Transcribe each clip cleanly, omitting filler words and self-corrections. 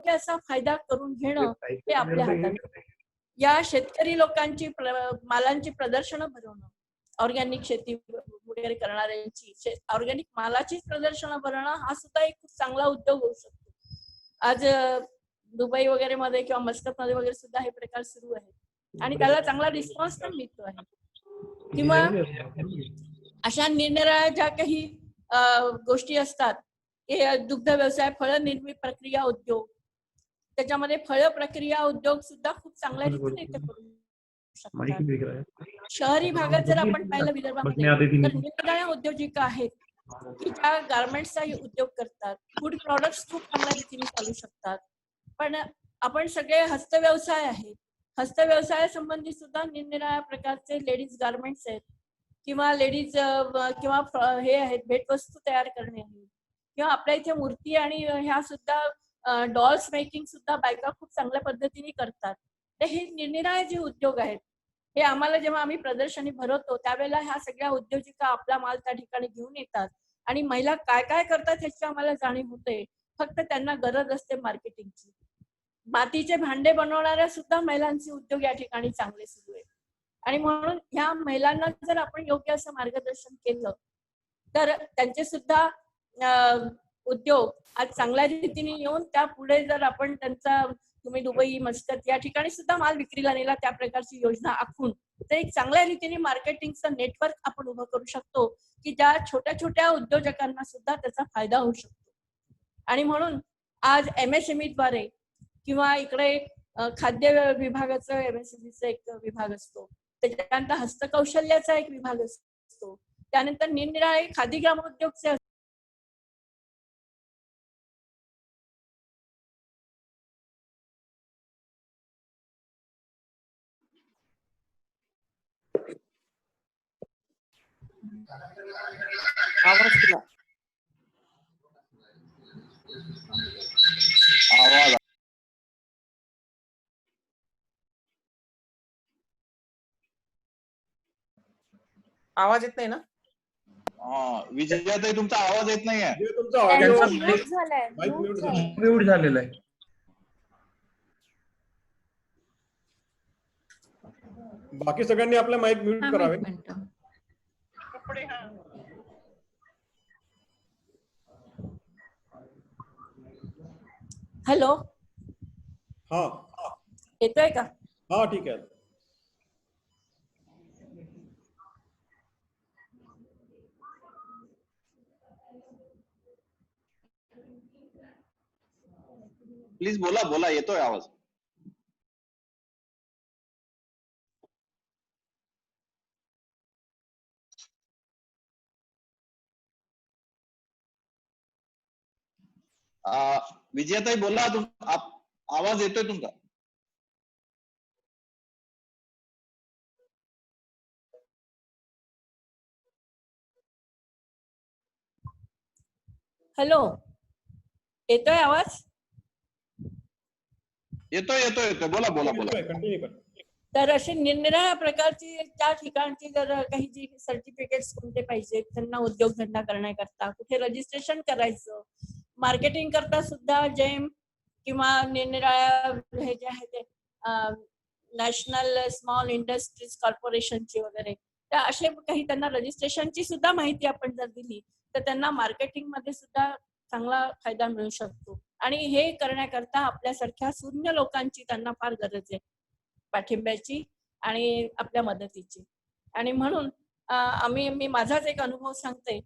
योग्य असा फायदा करून घेणं हे आपल्या हातात आहे. या शेतकरी लोकांची मालांची प्रदर्शनं भरवणं, ऑर्गॅनिक शेती वगैरे करणाऱ्यांची ऑर्गॅनिक मालाची प्रदर्शनं भरणं हा सुद्धा एक खूप चांगला उद्योग होऊ शकतो. आज दुबई वगैरे मध्ये किंवा मस्कत मध्ये वगैरे सुद्धा हे प्रकार सुरू आहेत आणि त्याला चांगला रिस्पॉन्स पण मिळतो आहे. किंवा अशा निरनिराळ्या ज्या काही गोष्टी असतात, हे दुग्ध व्यवसाय, फळ निर्मिती प्रक्रिया उद्योग, त्याच्यामध्ये फळ प्रक्रिया उद्योग सुद्धा खूप चांगल्या रीतीने इथे करू शकतात. शहरी भागात जर आपण पाहिलं विदर्भामध्ये तर निरनिराळ्या उद्योजिका आहेत की ज्या गारमेंट्सचा उद्योग करतात, फूड प्रॉडक्ट्स खूप चांगल्या रीतीने चालू शकतात. पण आपण सगळे हस्तव्यवसाय आहेत, हस्तव्यवसायासंबंधी सुद्धा निरनिराळ्या प्रकारचे लेडीज गारमेंट्स आहेत किंवा लेडीज किंवा हे आहेत भेटवस्तू तयार करणे आहेत किंवा आपल्या इथे मूर्ती आणि ह्या सुद्धा डॉल्स मेकिंग सुद्धा बायका खूप चांगल्या पद्धतीने करतात. तर हे निरनिराळे जे उद्योग आहेत हे आम्हाला जेव्हा आम्ही प्रदर्शनी भरवतो त्यावेळेला ह्या सगळ्या उद्योजिका आपला माल त्या ठिकाणी घेऊन येतात आणि महिला काय काय करतात ह्याची आम्हाला जाणीव होते. फक्त त्यांना गरज असते मार्केटिंगची. मातीचे भांडे बनवणाऱ्या सुद्धा महिलांचे उद्योग या ठिकाणी चांगले सुरू आहेत आणि म्हणून ह्या महिलांना जर आपण योग्य असं मार्गदर्शन केलं तर त्यांचे सुद्धा उद्योग आज चांगल्या रीतीने येऊन त्या पुढे जर आपण त्यांचा तुम्ही दुबई, मस्कत या ठिकाणी सुद्धा माल विक्रीला नेला त्या प्रकारची योजना आखून तर एक चांगल्या रीतीने मार्केटिंगचं नेटवर्क आपण उभं करू शकतो की ज्या छोट्या छोट्या उद्योजकांना सुद्धा त्याचा फायदा होऊ शकतो. आणि म्हणून आज MSME द्वारे किंवा इकडे खाद्य विभागाचा MSMEचा एक विभाग असतो, त्याच्यानंतर हस्तकौशल्याचा एक विभाग असतो, त्यानंतर निरनिराळे खादी ग्रामोद्योगचे आवाज आवाज येत नाही ना? विजयाताई तुमचा आवाज येत नाहीये. तुमचा ऑडिओ म्यूट झालेला आहे. बाकी सगळ्यांनी आपला माईक म्यूट करावे. हॅलो, हा येतोय का? हा ठीक आहे. प्लीज बोला बोला, येतोय आवाज. विजयाताई बोला, आवाज येतोय तुमचा. हॅलो, येतोय आवाज? येतोय येतोय येतोय, बोला बोला बोला. कंटिन्यू कर. तर अशी निरनिराळ्या प्रकारची त्या ठिकाणची जर काही जी सर्टिफिकेट्स कोणते पाहिजे त्यांना उद्योगधंदा करण्याकरता कुठे रजिस्ट्रेशन करायचं, मार्केटिंग करता सुद्धा जेम किंवा निरनिराळ्या हे जे आहे ते नॅशनल स्मॉल इंडस्ट्रीज कॉर्पोरेशनची वगैरे, त्या असे काही त्यांना रजिस्ट्रेशनची सुद्धा माहिती आपण जर दिली तर त्यांना मार्केटिंग मध्ये सुद्धा चांगला फायदा मिळू शकतो. आणि हे करण्याकरता आपल्यासारख्या शून्य लोकांची त्यांना फार गरज आहे, पाठिंब्याची आणि आपल्या मदतीची. आणि म्हणून मी माझाच एक अनुभव सांगते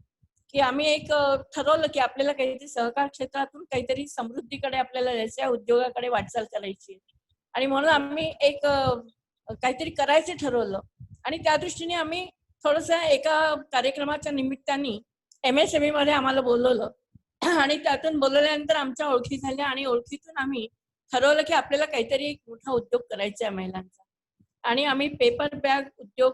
की आम्ही एक ठरवलं की आपल्याला काहीतरी सहकार क्षेत्रातून काहीतरी समृद्धीकडे आपल्याला यायच्या उद्योगाकडे वाटचाल करायची आणि म्हणून आम्ही एक काहीतरी करायचं ठरवलं आणि त्या दृष्टीने आम्ही थोडस एका कार्यक्रमाच्या निमित्ताने MSME मध्ये आम्हाला बोलवलं आणि त्यातून बोलवल्यानंतर आमच्या ओळखी झाल्या आणि ओळखीतून आम्ही ठरवलं की आपल्याला काहीतरी एक मोठा उद्योग करायचा आहे महिलांचा. आणि आम्ही पेपर बॅग उद्योग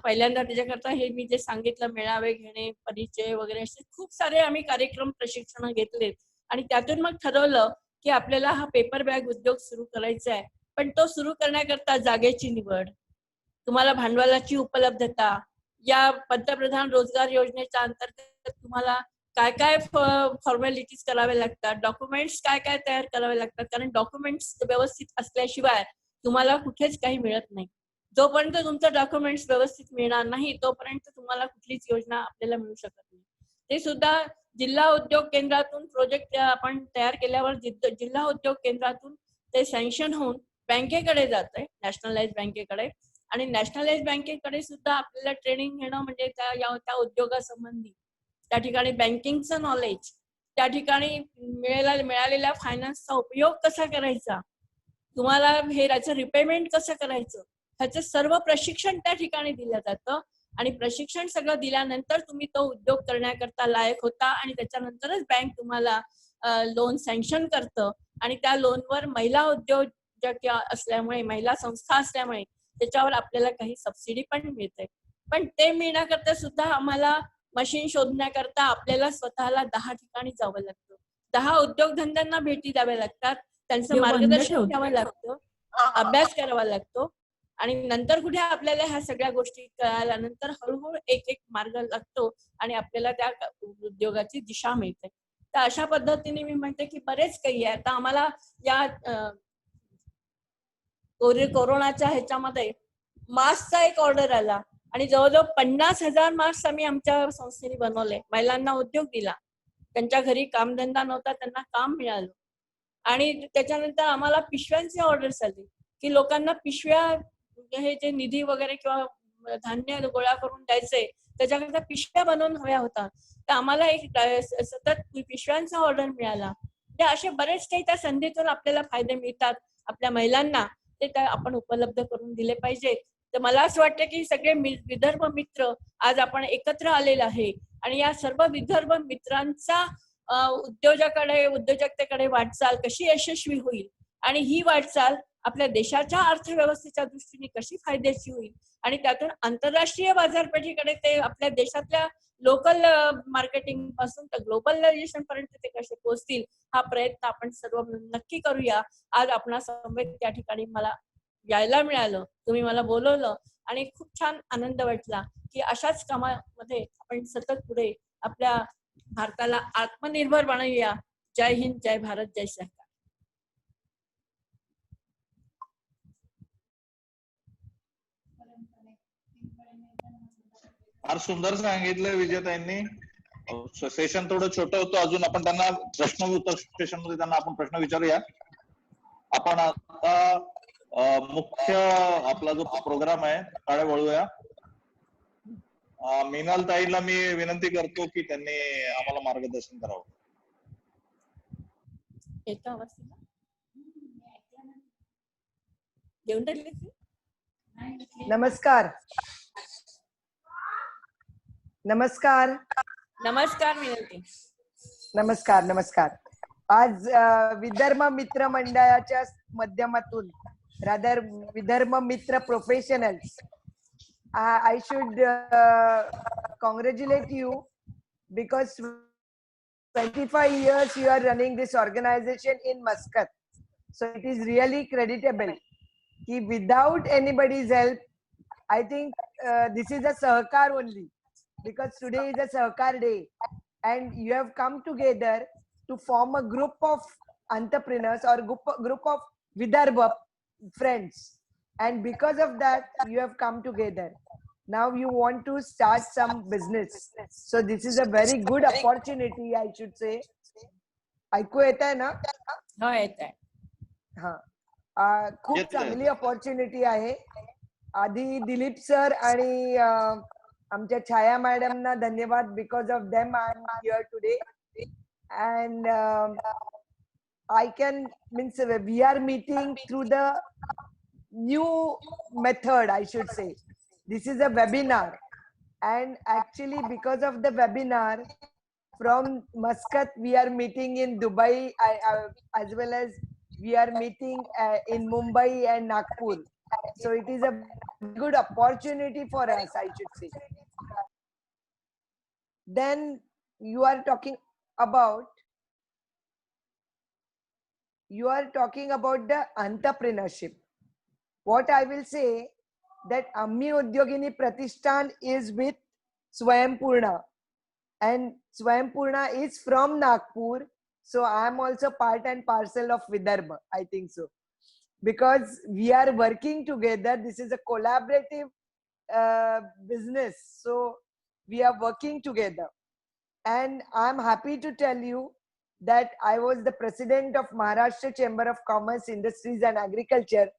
पहिल्यांदा त्याच्याकरता हे मी जे सांगितलं मेळावे घेणे, परिचय वगैरे असे खूप सारे आम्ही कार्यक्रम प्रशिक्षण घेतलेत आणि त्यातून मग ठरवलं की आपल्याला हा पेपर बॅग उद्योग सुरू करायचा आहे. पण तो सुरू करण्याकरता जागेची निवड, तुम्हाला भांडवलाची उपलब्धता, या पंतप्रधान रोजगार योजनेच्या अंतर्गत तुम्हाला काय काय फॉर्मॅलिटीज कराव्या लागतात, डॉक्युमेंट्स काय काय तयार करावे लागतात, कारण डॉक्युमेंट्स व्यवस्थित असल्याशिवाय तुम्हाला कुठेच काही मिळत नाही. जोपर्यंत तुमचं डॉक्युमेंट्स व्यवस्थित मिळणार नाही तोपर्यंत तुम्हाला कुठलीच योजना आपल्याला मिळू शकत नाही. ते सुद्धा जिल्हा उद्योग केंद्रातून प्रोजेक्ट आपण तयार केल्यावर जिल्हा उद्योग केंद्रातून ते सँक्शन होऊन बँकेकडे जात आहे, नॅशनलाइज बँकेकडे. आणि नॅशनलाइज बँकेकडे सुद्धा आपल्याला ट्रेनिंग घेणं म्हणजे त्या उद्योगासंबंधी त्या ठिकाणी बँकिंगचं नॉलेज, त्या ठिकाणी मिळालेल्या फायनान्सचा उपयोग कसा करायचा, तुम्हाला हे याचं रिपेमेंट कसं करायचं, ह्याचं सर्व प्रशिक्षण त्या ठिकाणी दिलं जातं. आणि प्रशिक्षण सगळं दिल्यानंतर तुम्ही तो उद्योग करण्याकरता लायक होता आणि त्याच्यानंतरच बँक तुम्हाला लोन सँक्शन करतं. आणि त्या लोनवर महिला उद्योजक असल्यामुळे, महिला संस्था असल्यामुळे त्याच्यावर आपल्याला काही सबसिडी पण मिळते. पण ते मिळण्याकरता सुद्धा आम्हाला मशीन शोधण्याकरता आपल्याला स्वतःला 10 ठिकाणी जावं लागतं, 10 उद्योगधंद्यांना भेटी द्याव्या लागतात, त्यांचं मार्गदर्शन घ्यावं लागतं, अभ्यास करावा लागतो. आणि नंतर कुठे आपल्याला ह्या सगळ्या गोष्टी कळाल्यानंतर हळूहळू एक एक मार्ग लागतो आणि आपल्याला त्या उद्योगाची दिशा मिळते. तर अशा पद्धतीने मी म्हणते की बरेच काही आहे. आता आम्हाला या कोरोनाच्या ह्याच्यामध्ये मास्कचा एक ऑर्डर आला आणि जवळजवळ 50,000 मास्क आम्ही आमच्या संस्थेने बनवले. महिलांना उद्योग दिला, त्यांच्या घरी कामधंदा नव्हता, त्यांना काम मिळालं. आणि त्याच्यानंतर आम्हाला पिशव्यांची ऑर्डर्स आली की लोकांना पिशव्या, हे जे निधी वगैरे किंवा धान्य गोळा करून द्यायचे त्याच्याकरता पिशव्या बनवून हव्या होता. तर आम्हाला एक सतत पिशव्यांचा ऑर्डर मिळाला. ते असे बरेच काही त्या संधीतून आपल्याला फायदे मिळतात. आपल्या महिलांना ते आपण उपलब्ध करून दिले पाहिजे. तर मला असं वाटतं की सगळे विदर्भ मित्र आज आपण एकत्र आलेलो आहे आणि या सर्व विदर्भ मित्रांचा उद्योजकतेकडे वाटचाल कशी यशस्वी होईल आणि ही वाटचाल आपल्या देशाच्या अर्थव्यवस्थेच्या दृष्टीने कशी फायद्याची होईल आणि त्यातून आंतरराष्ट्रीय बाजारपेठेकडे ते आपल्या देशातल्या लोकल मार्केटिंग पासून तर ग्लोबलायझेशन पर्यंत ते कसे पोहोचतील हा प्रयत्न आपण सर्व नक्की करूया. आज आपणा समवेत त्या ठिकाणी मला यायला मिळालं, तुम्ही मला बोलवलं आणि खूप छान आनंद वाटला की अशाच कामामध्ये आपण सतत पुढे आपल्या भारताला आत्मनिर्भर बनवूया. जय हिंद, जय भारत, जय सहकार. फार सुंदर सांगितलं विजयताईंनी. सेशन थोडं छोटं होतं, अजून आपण त्यांना प्रश्न उत्तर सेशन मध्ये त्यांना आपण प्रश्न विचारूया. आपण आता मुख्य आपला जो प्रोग्राम आहे त्याकडे वळूया. मीनाल ताईला मी विनंती करतो की त्यांनी आम्हाला मार्गदर्शन करावं. नमस्कार. नमस्कार. नमस्कार विनंती. नमस्कार. नमस्कार. आज विदर्भ मित्र मंडळाच्या माध्यमातून रादर विदर्भ मित्र professionals, I should congratulate you because 25 years you are running this organization in Muscat. So it is really creditable. Without anybody's help, I think this is a Sahakar only, because today is a Sahakar day and you have come together to form a group of entrepreneurs or group of Vidarbha friends, and because of that you have come together. Now you want to start some business, so this is a very good opportunity, I should say. ऐकू येत आहे ना? हो येत आहे. हा, खूप चांगली opportunity आहे. आधी दिलीप सर आणि आमच्या छाया मॅडमना धन्यवाद. because of them I am here today, and I can means we are meeting through the new method, I should say. This is a webinar, and actually because of the webinar from Muscat we are meeting in Dubai, as well as we are meeting in Mumbai and Nagpur. So it is a good opportunity for us, I should say. Then you are talking about the entrepreneurship. What I will say that Ammi Udyogini Pratishthan is with Swayam Purna, and Swaympurna is from Nagpur. So I am also part and parcel of Vidarbha, I think so. Because we are working together. This is a collaborative business. So we are working together. And I'm happy to tell you that I was the president of Maharashtra Chamber of Commerce, Industries and Agriculture,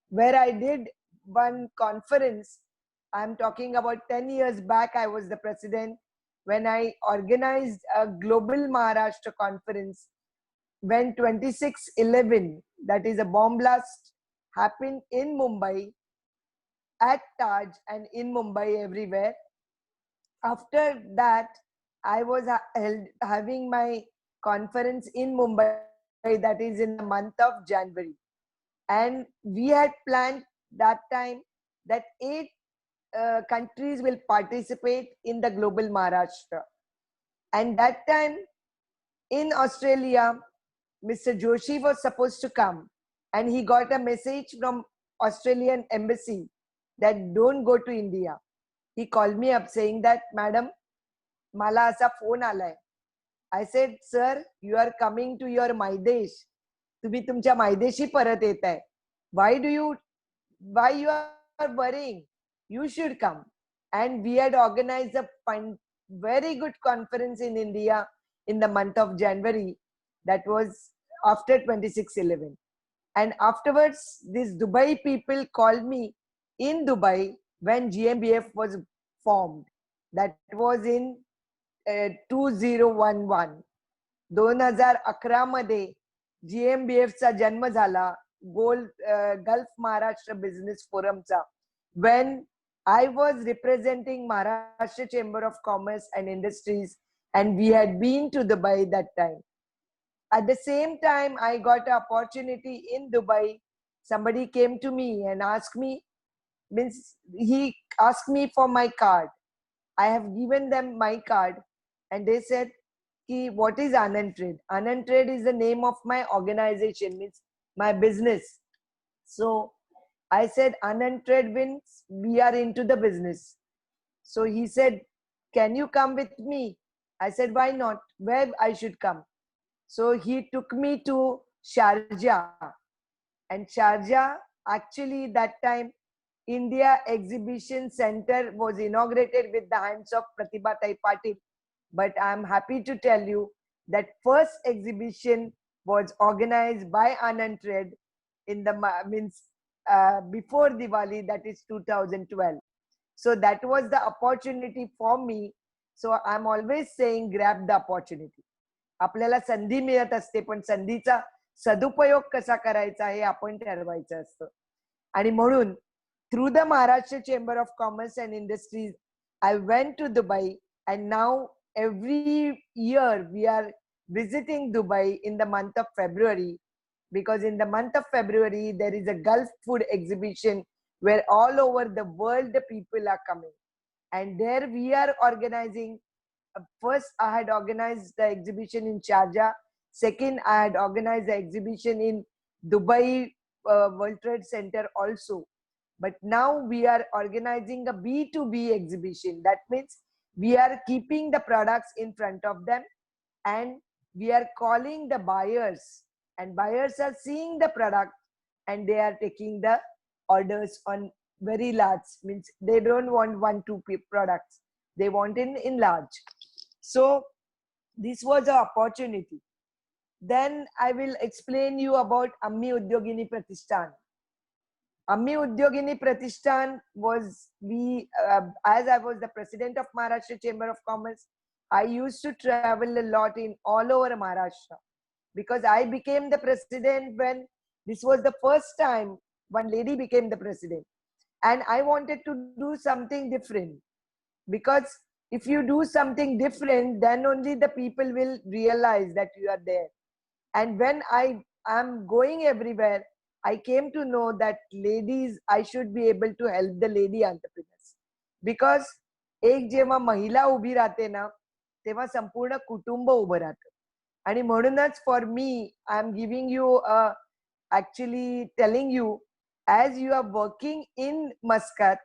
where I did one conference. I'm talking about 10 years back. I was the president when I organized a global Maharashtra conference when 26/11, that is a bomb blast, happened in Mumbai, at Taj and in Mumbai everywhere. After that, I was having my conference in Mumbai, that is in the month of January. And we had planned that time that 8 countries will participate in the global Maharashtra. And that time in Australia, Mr. Joshi was supposed to come, and he got a message from Australian embassy that don't go to India. He called me up saying that, Madam, मला असा phone आलाय. I said, sir, you are coming to your Maidesh. तुम्ही तुमच्या मायदेशी परत येताय. Why you are worrying? You should come. And we had organized a very good conference in India in the month of January. That was after 26/11. And afterwards, these Dubai people called me in Dubai when GmbF was formed. That was in 2011. 2011 मध्ये GmbF चा जन्म झाला, Gulf Maharashtra Business Forumचा, when I was representing Maharashtra Chamber of Commerce and Industries, and we had been to Dubai that time. At the same time, I got an opportunity in Dubai. Somebody came to me and asked me, he asked me for my card. I have given them my card, and they said, what is Anand Trade? Anand Trade is the name of my organization, means my business. So I said, Anand Trade means we are into the business. So he said, can you come with me? I said, why not? Where I should come? So he took me to Sharjah. And Sharjah, actually that time, India Exhibition Center was inaugurated with the hands of Pratibha Tai Patil. But I'm happy to tell you that first exhibition was organized by Anand Trade in the before Diwali, that is 2012. So that was the opportunity for me. So I'm always saying, grab the opportunity. आपल्याला संधी मिळत असते, पण संधीचा सदुपयोग कसा करायचा हे आपण ठरवायचं असतं. आणि म्हणून through the Maharashtra chamber of commerce and industries I went to Dubai, and now every year we are visiting Dubai in the month of February, because in the month of February there is a Gulf food exhibition where all over the world the people are coming, and there we are organizing. First I had organized the exhibition in Sharjah. Second, I had organized the exhibition in Dubai World Trade Center also. But now we are organizing a B2B exhibition. That means we are keeping the products in front of them, and we are calling the buyers, and buyers are seeing the product and they are taking the orders on very large, means they don't want 1-2 products, they want in large. So this was an opportunity. Then I will explain you about Ammi Udyogini Pratishthan. Ammi Udyogini Pratishthan was, as I was the president of Maharashtra Chamber of Commerce, I used to travel a lot in all over Maharashtra, because I became the president when this was the first time one lady became the president. And I wanted to do something different, because if you do something different, then only the people will realize that you are there. And when I am going everywhere, I came to know that ladies, I should be able to help the lady entrepreneurs. Because एक जेव्हा महिला उभी राहते ना, तेव्हा संपूर्ण कुटुंब उभं राहतं. आणि म्हणूनच for me, I am giving you, actually telling you, as you are working in Muscat,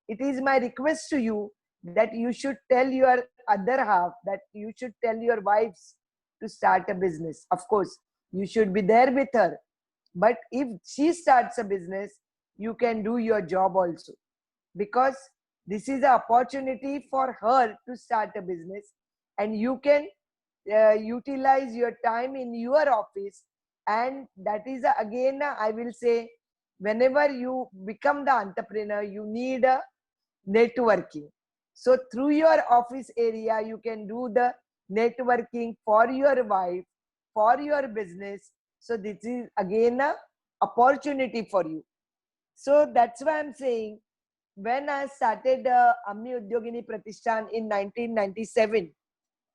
it is my request to you that you should tell your other half, that you should tell your wives to start a business. Of course, you should be there with her. But if she starts a business, you can do your job also. Because this is an opportunity for her to start a business, and you can utilize your time in your office. And that is again, I will say, whenever you become the entrepreneur, you need a networking. So through your office area, you can do the networking for your wife, for your business. So this is again a opportunity for you. So that's why I'm saying, when I started Ammi Udyogini Pratishthan in 1997,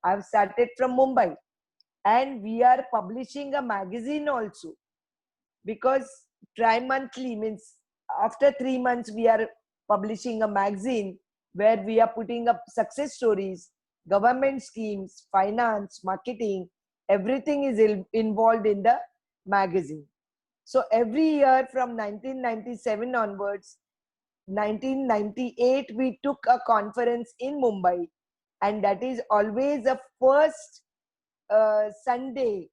I've started from Mumbai, and we are publishing a magazine also, because tri-monthly means after 3 months we are publishing a magazine where we are putting up success stories, government schemes, finance, marketing, everything is involved in the magazine. So every year from 1997 onwards, 1998 we took a conference in Mumbai, and that is always a first Sunday,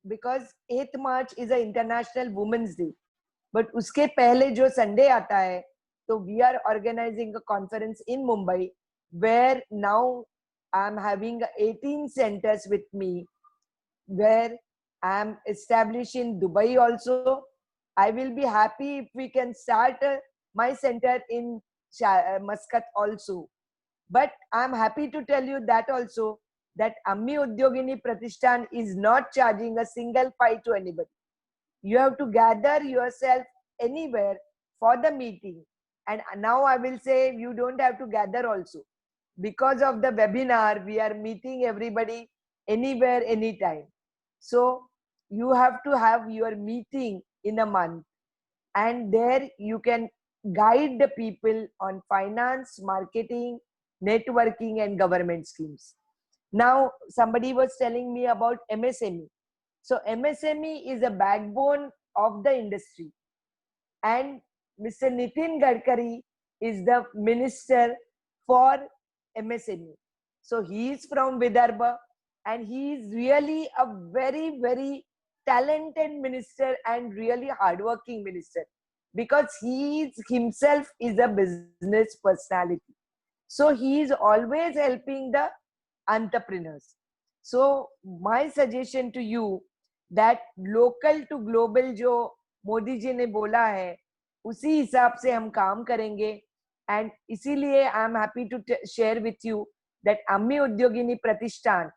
because 8th March is a International Women's Day. But uske pehle jo Sunday aata hai, so we are organizing a conference in Mumbai, where now I'm having 18 centers with me, where I'm established in Dubai also. I will be happy if we can start my center in Muscat also. But I'm happy to tell you that also, that Ammi Udyogini Pratishthan is not charging a single pie to anybody. You have to gather yourself anywhere for the meeting. And now I will say, you don't have to gather also. Because of the webinar, we are meeting everybody anywhere, anytime. So you have to have your meeting in a month, and there you can guide the people on finance, marketing, networking, and government schemes. Now, somebody was telling me about MSME. So MSME is a backbone of the industry. And Mr. Nitin Gadkari is the minister for MSME. So he is from Vidarbha, and he is really a very, very talented minister and really hardworking minister, because he himself is a business personality. So he is always helping the entrepreneurs. So my suggestion to you, that local to global जो मोदी जी ने बोला है, उसी हिसाब से हम काम करेंगे. And इसीलिए I am happy to share with you that Ammi Udyogini Pratishthan,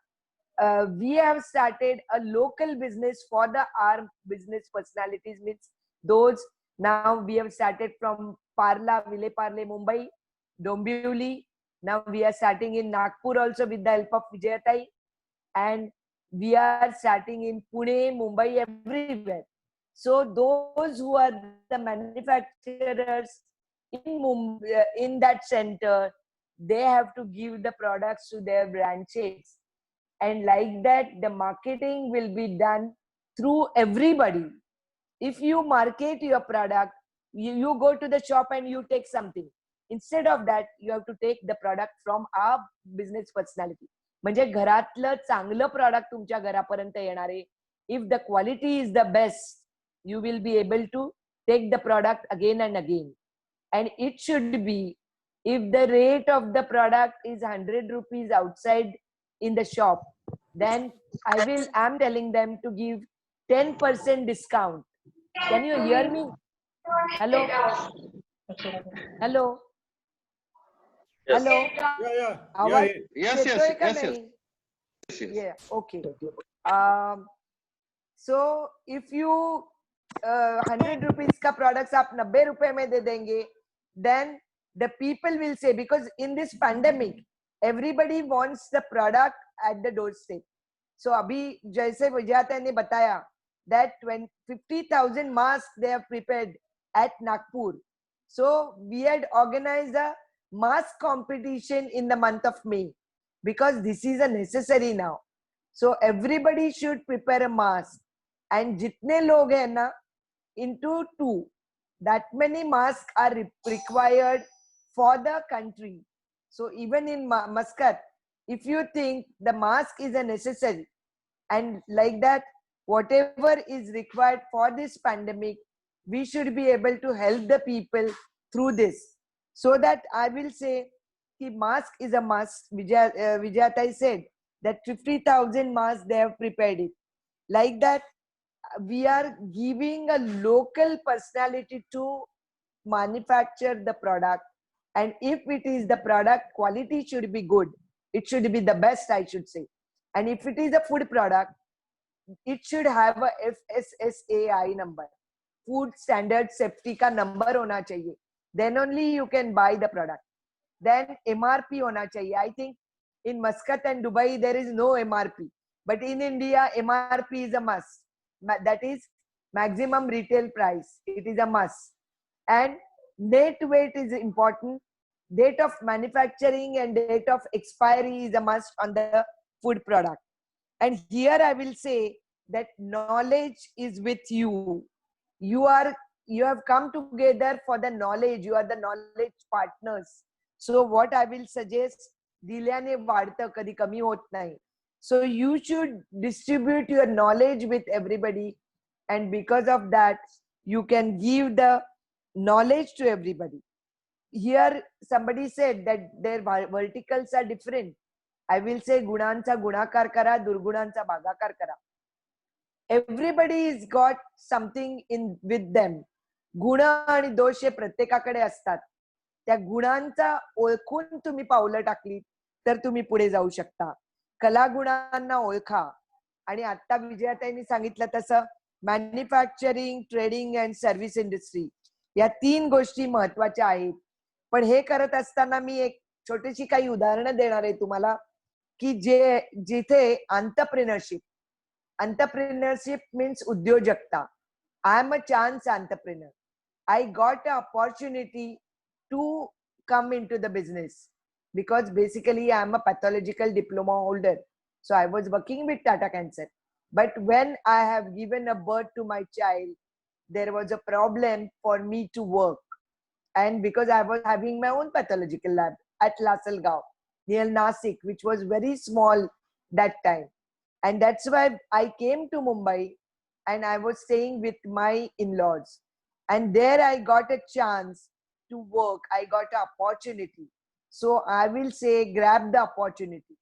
we have started a local business for the our business personalities, means those. Now we have started from Parla, Vile Parle, Mumbai, Dombivli. Now we are starting in Nagpur also with the help of Vijayatai, and we are starting in Pune, Mumbai, everywhere. So those who are the manufacturers in Mumbai, in that center, they have to give the products to their branches. And like that, the marketing will be done through everybody. If you market your product, you go to the shop and you take something. Instead of that, you have to take the product from our business personality. म्हणजे घरातलं चांगलं product तुमच्या घरापर्यंत येणार आहे. If the quality is the best, you will be able to take the product again and again. And it should be, if the rate of the product is 100 rupees outside in the shop, then I'm telling them to give 10% discount. Can you hear me? Hello? Hello? Yes. Hello? Yeah. आवाज Yes, येतोय का yes. नाही? Yes. Yeah, okay. So if you 100 rupees का products आप 90 रुपए में दे देंगे, then the people will say, because in this pandemic, everybody wants the product at the doorstep. So अभी जैसे विजयाता ने बताया that 50,000 masks they have prepared at Nagpur. So we had organized a mask competition in the month of May, because this is a necessary now. So everybody should prepare a mask, and jitne log hai na, into 2, that many masks are required for the country. So even in Muscat, if you think the mask is a necessary, and like that, whatever is required for this pandemic, we should be able to help the people through this. So that I will say, the mask is a must. Vijayatai said that 50,000 masks they have prepared it. Like that, we are giving a local personality to manufacture the product. And if it is the product, quality should be good. It should be the best, I should say. And if it is a food product, it should have a FSSAI number. Food Standard Safety का number होना चाहिए. Then only you can buy the product. Then MRP होना चाहिए. I think in Muscat and Dubai there is no MRP, but in India MRP is a must. That is maximum retail price. It is a must. And net weight is important. Date of manufacturing and date of expiry is a must on the food product. And here I will say that knowledge is with you. You have come together for the knowledge. You are the knowledge partners. So what I will suggest, दिल्याने वाढतं कधी कमी होत नाही. So you should distribute your knowledge with everybody, and because of that, you can give the knowledge to everybody. Here somebody said that their verticals are different. I will say गुणांचा गुणाकार करा, दुर्गुणांचा भागाकार करा. Everybody has got something in with them. गुण आणि दोष हे प्रत्येकाकडे असतात. त्या गुणांचा ओळखून तुम्ही पावलं टाकली तर तुम्ही पुढे जाऊ शकता. कलागुणांना ओळखा. आणि आता विजयाताईंनी सांगितलं तसं manufacturing, trading and service industry या 3 गोष्टी महत्वाच्या आहेत. पण हे करत असताना मी एक छोटीशी काही उदाहरणं देणार आहे तुम्हाला की जिथे entrepreneurship means उद्योजकता. I am a chance entrepreneur. I got an opportunity to come into the business because basically I am a pathological diploma holder. So I was working with Tata Cancer. But when I have given a birth to my child, there was a problem for me to work. And because I was having my own pathological lab at Lasalgaon near Nasik, which was very small that time. And that's why I came to Mumbai and I was staying with my in-laws. And there I got a chance to work. I got an opportunity. So I will say, grab the opportunity.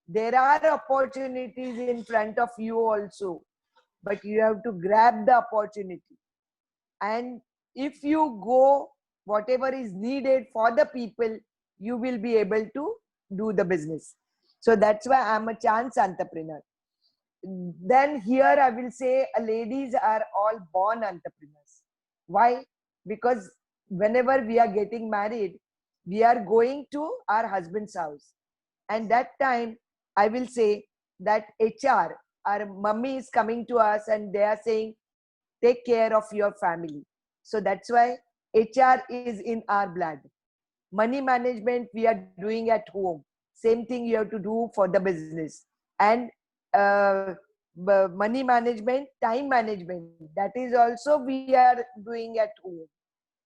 There are opportunities in front of you also, but you have to grab the opportunity. And if you go, whatever is needed for the people, you will be able to do the business. So that's why I'm a chance entrepreneur. Then here I will say ladies are all born entrepreneurs. Why? Because whenever we are getting married, we are going to our husband's house. And that time I will say that HR, our mummy is coming to us and they are saying, take care of your family. So that's why HR is in our blood. Money management we are doing at home. Same thing you have to do for the business. And money management, time management, that is also we are doing at home.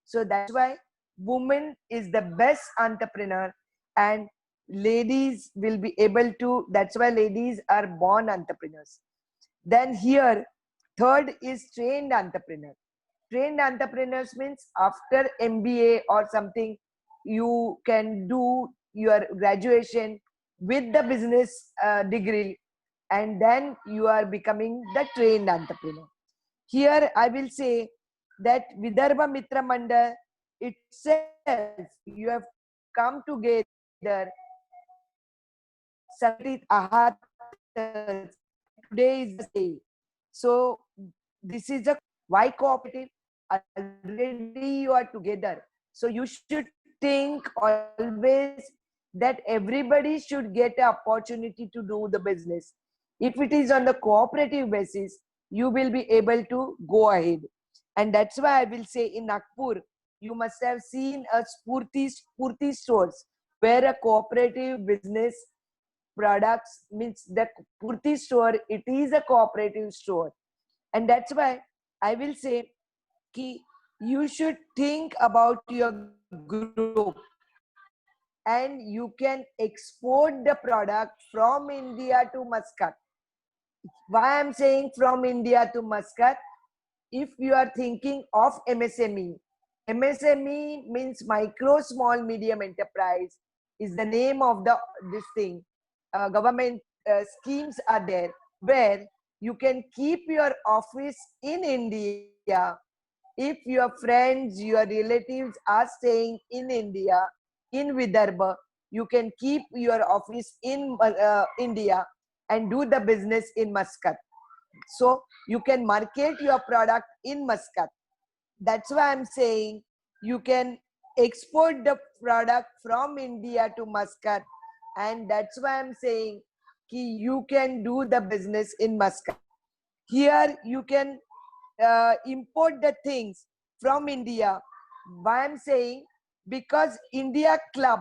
So that's why woman is the best entrepreneur and ladies will be able to, that's why ladies are born entrepreneurs. Then here, third is trained entrepreneur. Trained entrepreneurs means after MBA or something, you can do your graduation with the business degree and then you are becoming the trained entrepreneur. Here I will say that Vidarbha Mitra Mandal itself, you have come together. Today is the day. So this is a why cooperative. Already you are together. So you should think always that everybody should get an opportunity to do the business. If it is on the cooperative basis, you will be able to go ahead. And that's why I will say in Nagpur, you must have seen a Spurti stores where a cooperative business products means the Purti store, it is a cooperative store. And that's why I will say ki you should think about your group. and you can export the product from India to Muscat. Why I'm saying from India to Muscat? If you are thinking of MSME, MSME means micro, small, medium enterprise is the name of this thing. Government schemes are there where you can keep your office in India. If your friends, your relatives are staying in India, in Vidarbha, you can keep your office in India and do the business in Muscat. So you can market your product in Muscat. That's why I'm saying you can export the product from India to Muscat, and that's why I'm saying you can do the business in Muscat. Here you can import the things from India. Why I'm saying, because India Club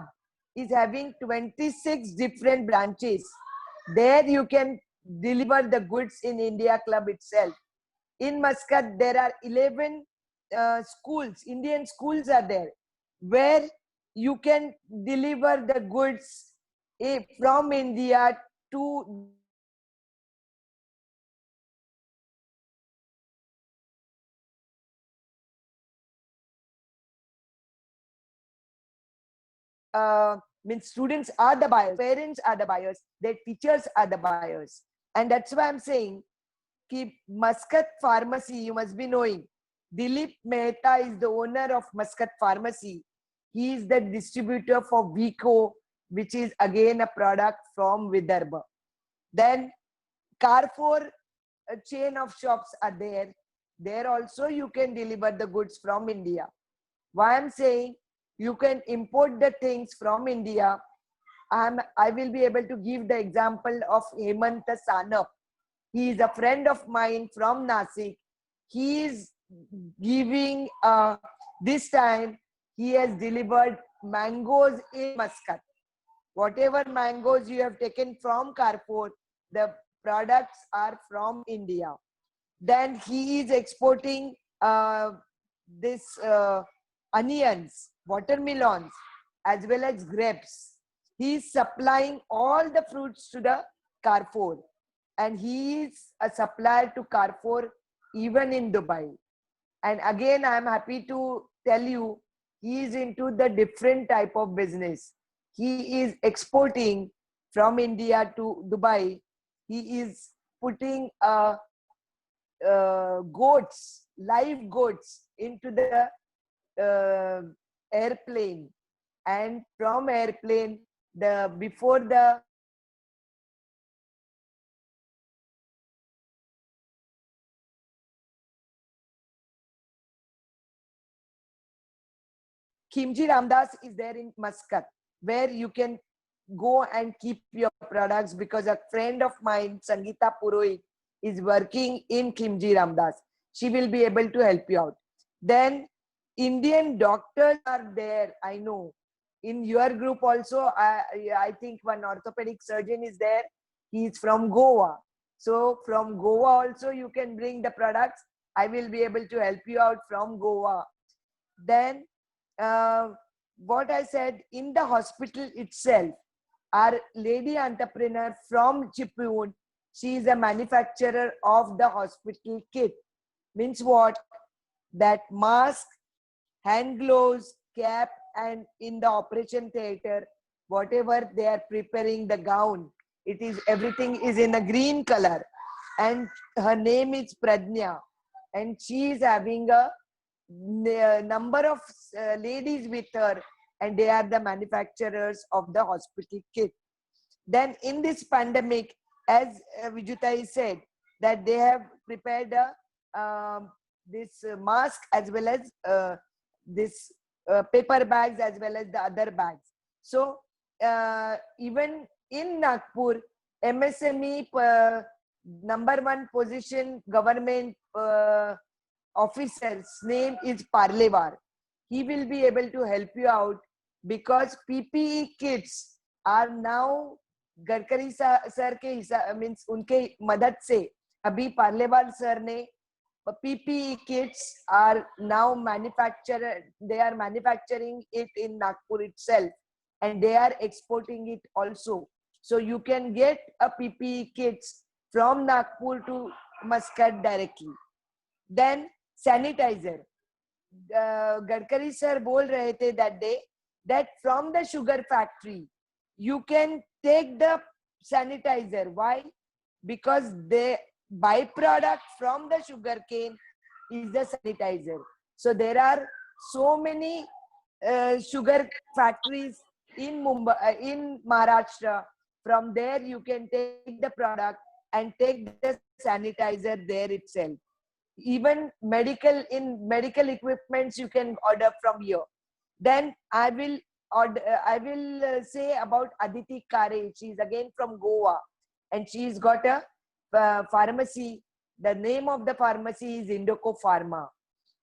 is having 26 different branches. There you can deliver the goods in India Club itself. In Muscat, there are 11 schools, Indian schools are there, where you can deliver the goods from India to means students are the buyers, parents are the buyers, their teachers are the buyers. And that's why I'm saying, keep Muscat Pharmacy, you must be knowing. Dilip Mehta is the owner of Muscat Pharmacy. He is the distributor for Vico, which is again a product from Vidarbha. Then Carrefour, a chain of shops are there. There also you can deliver the goods from India. Why I'm saying you can import the things from India. I will be able to give the example of Hemanta Sanap. He is a friend of mine from Nasik. He is giving, this time, he has delivered mangoes in Muscat. Whatever mangoes you have taken from Carrefour, the products are from India. Then he is exporting this onions, watermelons, as well as grapes. He is supplying all the fruits to the Carrefour. And he is a supplier to Carrefour even in Dubai. And again, I am happy to tell you, he is into the different type of business. He is exporting from India to Dubai. He is putting goats, live goats into the airplane. And from airplane, before the Khimji Ramdas is there in Muscat, where you can go and keep your products, because a friend of mine, Sangeeta Purohit, is working in Khimji Ramdas. She will be able to help you out. Then Indian doctors are there, I know. In your group also, I think one orthopedic surgeon is there. He is from Goa. So from Goa also you can bring the products. I will be able to help you out from Goa. Then what I said, in the hospital itself, our lady entrepreneur from Chipun, she is a manufacturer of the hospital kit. Means what? That mask, hand gloves, cap, and in the operation theater, whatever they are preparing the gown, everything is in a green color. And her name is Pradnya. And she is having a number of ladies with her, and they are the manufacturers of the hospital kit. Then in this pandemic, as Vijutai said, that they have prepared this mask as well as this paper bags as well as the other bags. So even in Nagpur, MSME #1 position government officer's name is Parlevar. He will be able to help you out, because PPE kits are now Gadkari sir K means उनके मदद से अभी पार्लेवाल sir ने PPE kits are now manufactured. They are manufacturing it in Nagpur itself. and they are exporting it also. So you can get a PPE kits from Nagpur to Muscat directly. Then sanitizer. Gadkari sir bol rahe the that day that from the sugar factory you can take the sanitizer. Why? Because the byproduct from the sugar cane is the sanitizer. So there are so many sugar factories in Mumbai, in Maharashtra. From there you can take the product and take the sanitizer there itself. Even medical equipments you can order from here. Then I will say about Aditi Kare. She is again from Goa, and she's got a pharmacy. The name of the pharmacy is Indoco Pharma,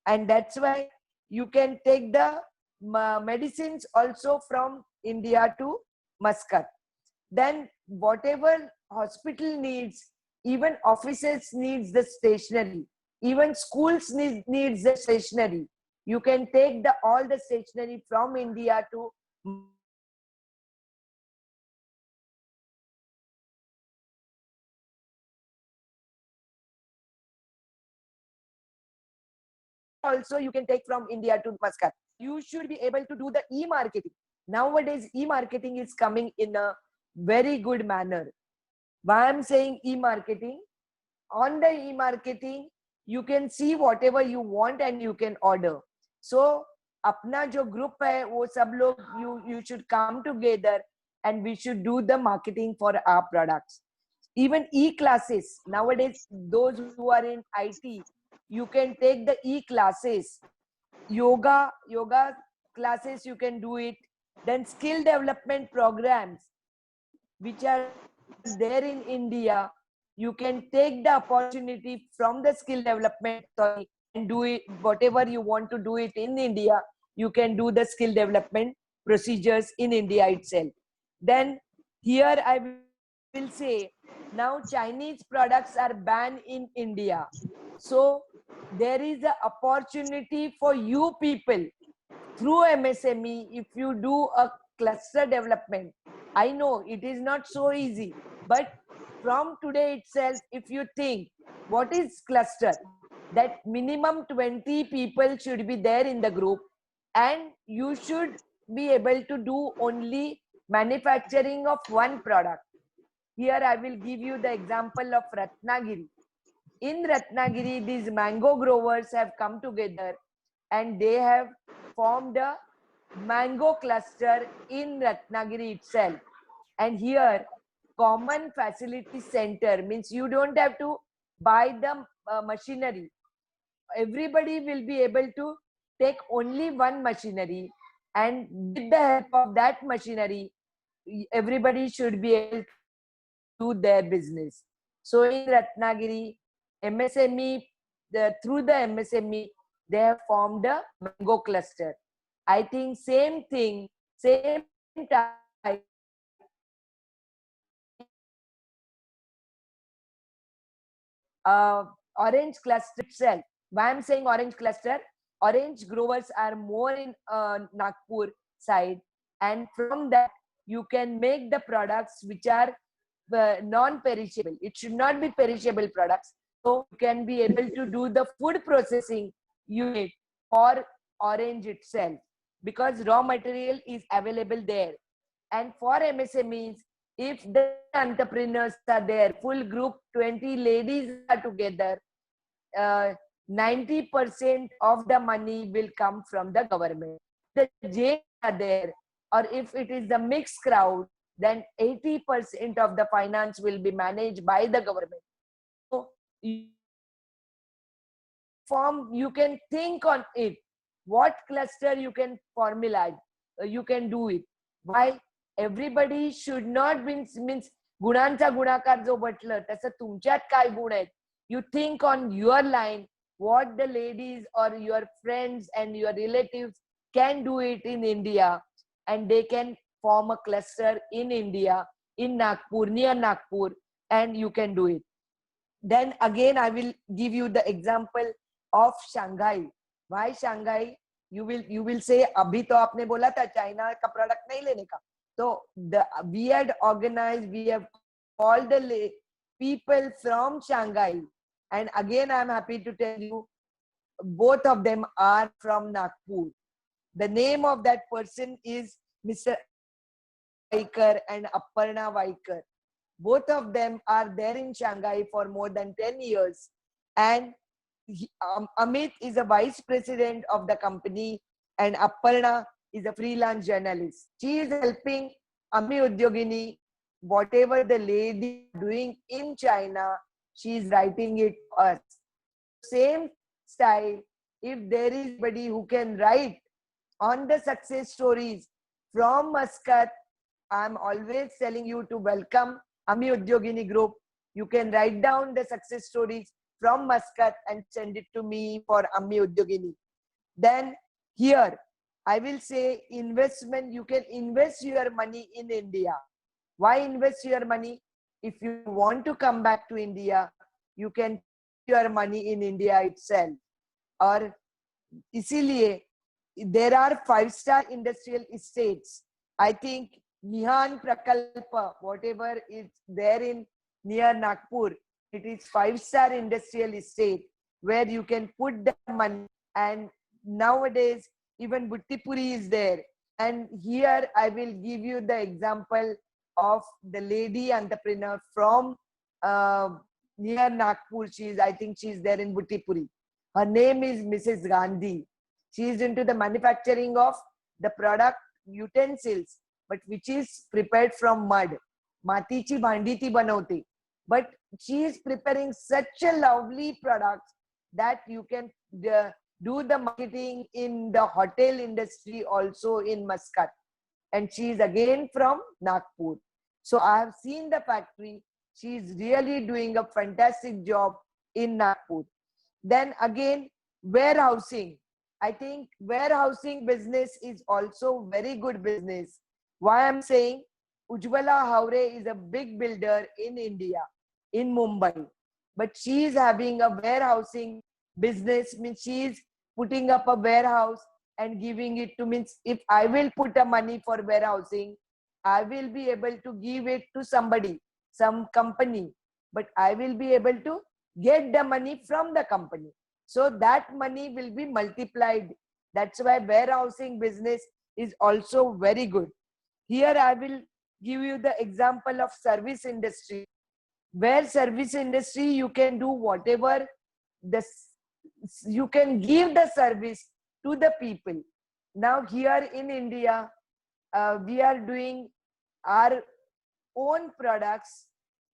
and that's why you can take the medicines also from India to Muscat. Then whatever hospital needs, even offices needs the stationery, even schools needs the stationery. You can take all the stationery from India to also you can take from India to Muscat. You should be able to do the e-marketing. Nowadays, e-marketing is coming in a very good manner. Why I'm saying e-marketing? On the e-marketing, you can see whatever you want and you can order. So, अपना जो group है, वो सब लोग you should come together and we should do the marketing for our products. Even e-classes nowadays, those who are in IT, you can take the e-classes. Yoga classes you can do it. Then skill development programs which are there in India, you can take the opportunity from the skill development and do it whatever you want to do it in India. You can do the skill development procedures in India itself. Then here I will say now Chinese products are banned in India. So there is an opportunity for you people through MSME. If you do a cluster development, I know it is not so easy, but from today itself, if you think what is cluster, that minimum 20 people should be there in the group, and you should be able to do only manufacturing of one product. Here I will give you the example of Ratnagiri. In Ratnagiri, these mango growers have come together and they have formed a mango cluster in Ratnagiri itself. And here, common facility center means you don't have to buy the machinery. Everybody will be able to take only one machinery, and with the help of that machinery, everybody should be able to do their business. So in Ratnagiri, MSME, through the MSME, they have formed a mango cluster. I think same thing, same type. Orange cluster itself. Why I'm saying orange cluster? Orange growers are more in Nagpur side, and from that you can make the products which are non-perishable. It should not be perishable products. So you can be able to do the food processing unit for orange itself, because raw material is available there. And for MSMEs, if the entrepreneurs are there, full group, 20 ladies are together, 90% of the money will come from the government. The Jains are there, or if it is the mixed crowd, then 80% of the finance will be managed by the government. So you can think on it. What cluster you can formulate, you can do it. Why? Everybody should not means गुणांचा गुणाकार जो म्हटलं तसं तुमच्यात काय गुण आहेत. You think on your line, what the ladies or your friends and your relatives can do it in India, and they can form a cluster in India, in Nagpur, near Nagpur, and you can do it. Then again, I will give you the example of Shanghai. Why Shanghai? You will say, अभी तो आपने बोला था China का product नहीं लेने का, So we had organized, we have called the people from Shanghai. And again, I'm happy to tell you, both of them are from Nagpur. The name of that person is Mr. Vaikar and Aparna Vaikar. Both of them are there in Shanghai for more than 10 years. And Amit is a vice president of the company and Aparna is a freelance journalist. She is helping Ami Udyogini, whatever the lady is doing in China, she is writing it to us. Same style, if there is anybody who can write on the success stories from Muscat, I'm always telling you to welcome Ami Udyogini Group. You can write down the success stories from Muscat and send it to me for Ami Udyogini. Then here, I will say investment, you can invest your money in India. Why invest your money? If you want to come back to India, you can put your money in India itself. Or इसीलिए there are 5-star industrial estates. I think Nihan Prakalpa, whatever is there in near Nagpur, it is 5-star industrial estate where you can put the money. And nowadays, even Buttipuri is there. And here I will give you the example of the lady entrepreneur from near Nagpur. I think she's there in Buttipuri. Her name is Mrs. Gandhi. She is into the manufacturing of the product utensils, but which is prepared from mud. Matichi bhanditi banavte. But she is preparing such a lovely product that you can do the marketing in the hotel industry also in Muscat. And she is again from Nagpur. So I have seen the factory. She is really doing a fantastic job in Nagpur. Then again, warehousing. I think warehousing business is also very good business. Why I'm saying, Ujjwala Haure is a big builder in India, in Mumbai. But she is having a warehousing business, means she is putting up a warehouse and giving it to, means if I will put a money for warehousing, I will be able to give it to somebody, some company, but I will be able to get the money from the company. So that money will be multiplied. That's why warehousing business is also very good. Here I will give you the example of service industry. Where service industry, you can do whatever, you can give the service to the people. Now here in India, we are doing our own products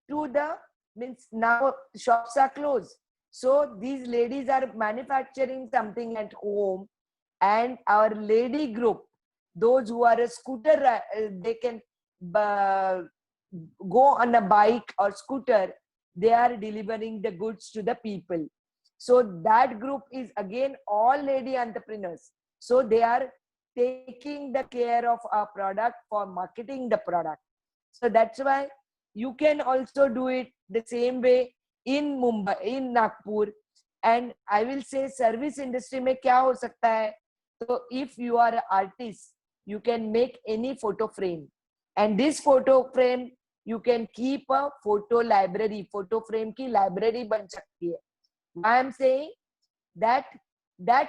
to the, means now shops are closed. So these ladies are manufacturing something at home, and our lady group, those who are a scooter, they can go on a bike or scooter, they are delivering the goods to the people. So that group is again all lady entrepreneurs. So they are taking the care of our product for marketing the product. So that's why you can also do it the same way in Mumbai, in Nagpur. And I will say service industry में क्या हो सकता है? So if you are an artist, you can make any photo frame. And this photo frame, you can keep a photo library. Photo frame की library बन सकती है. I am saying that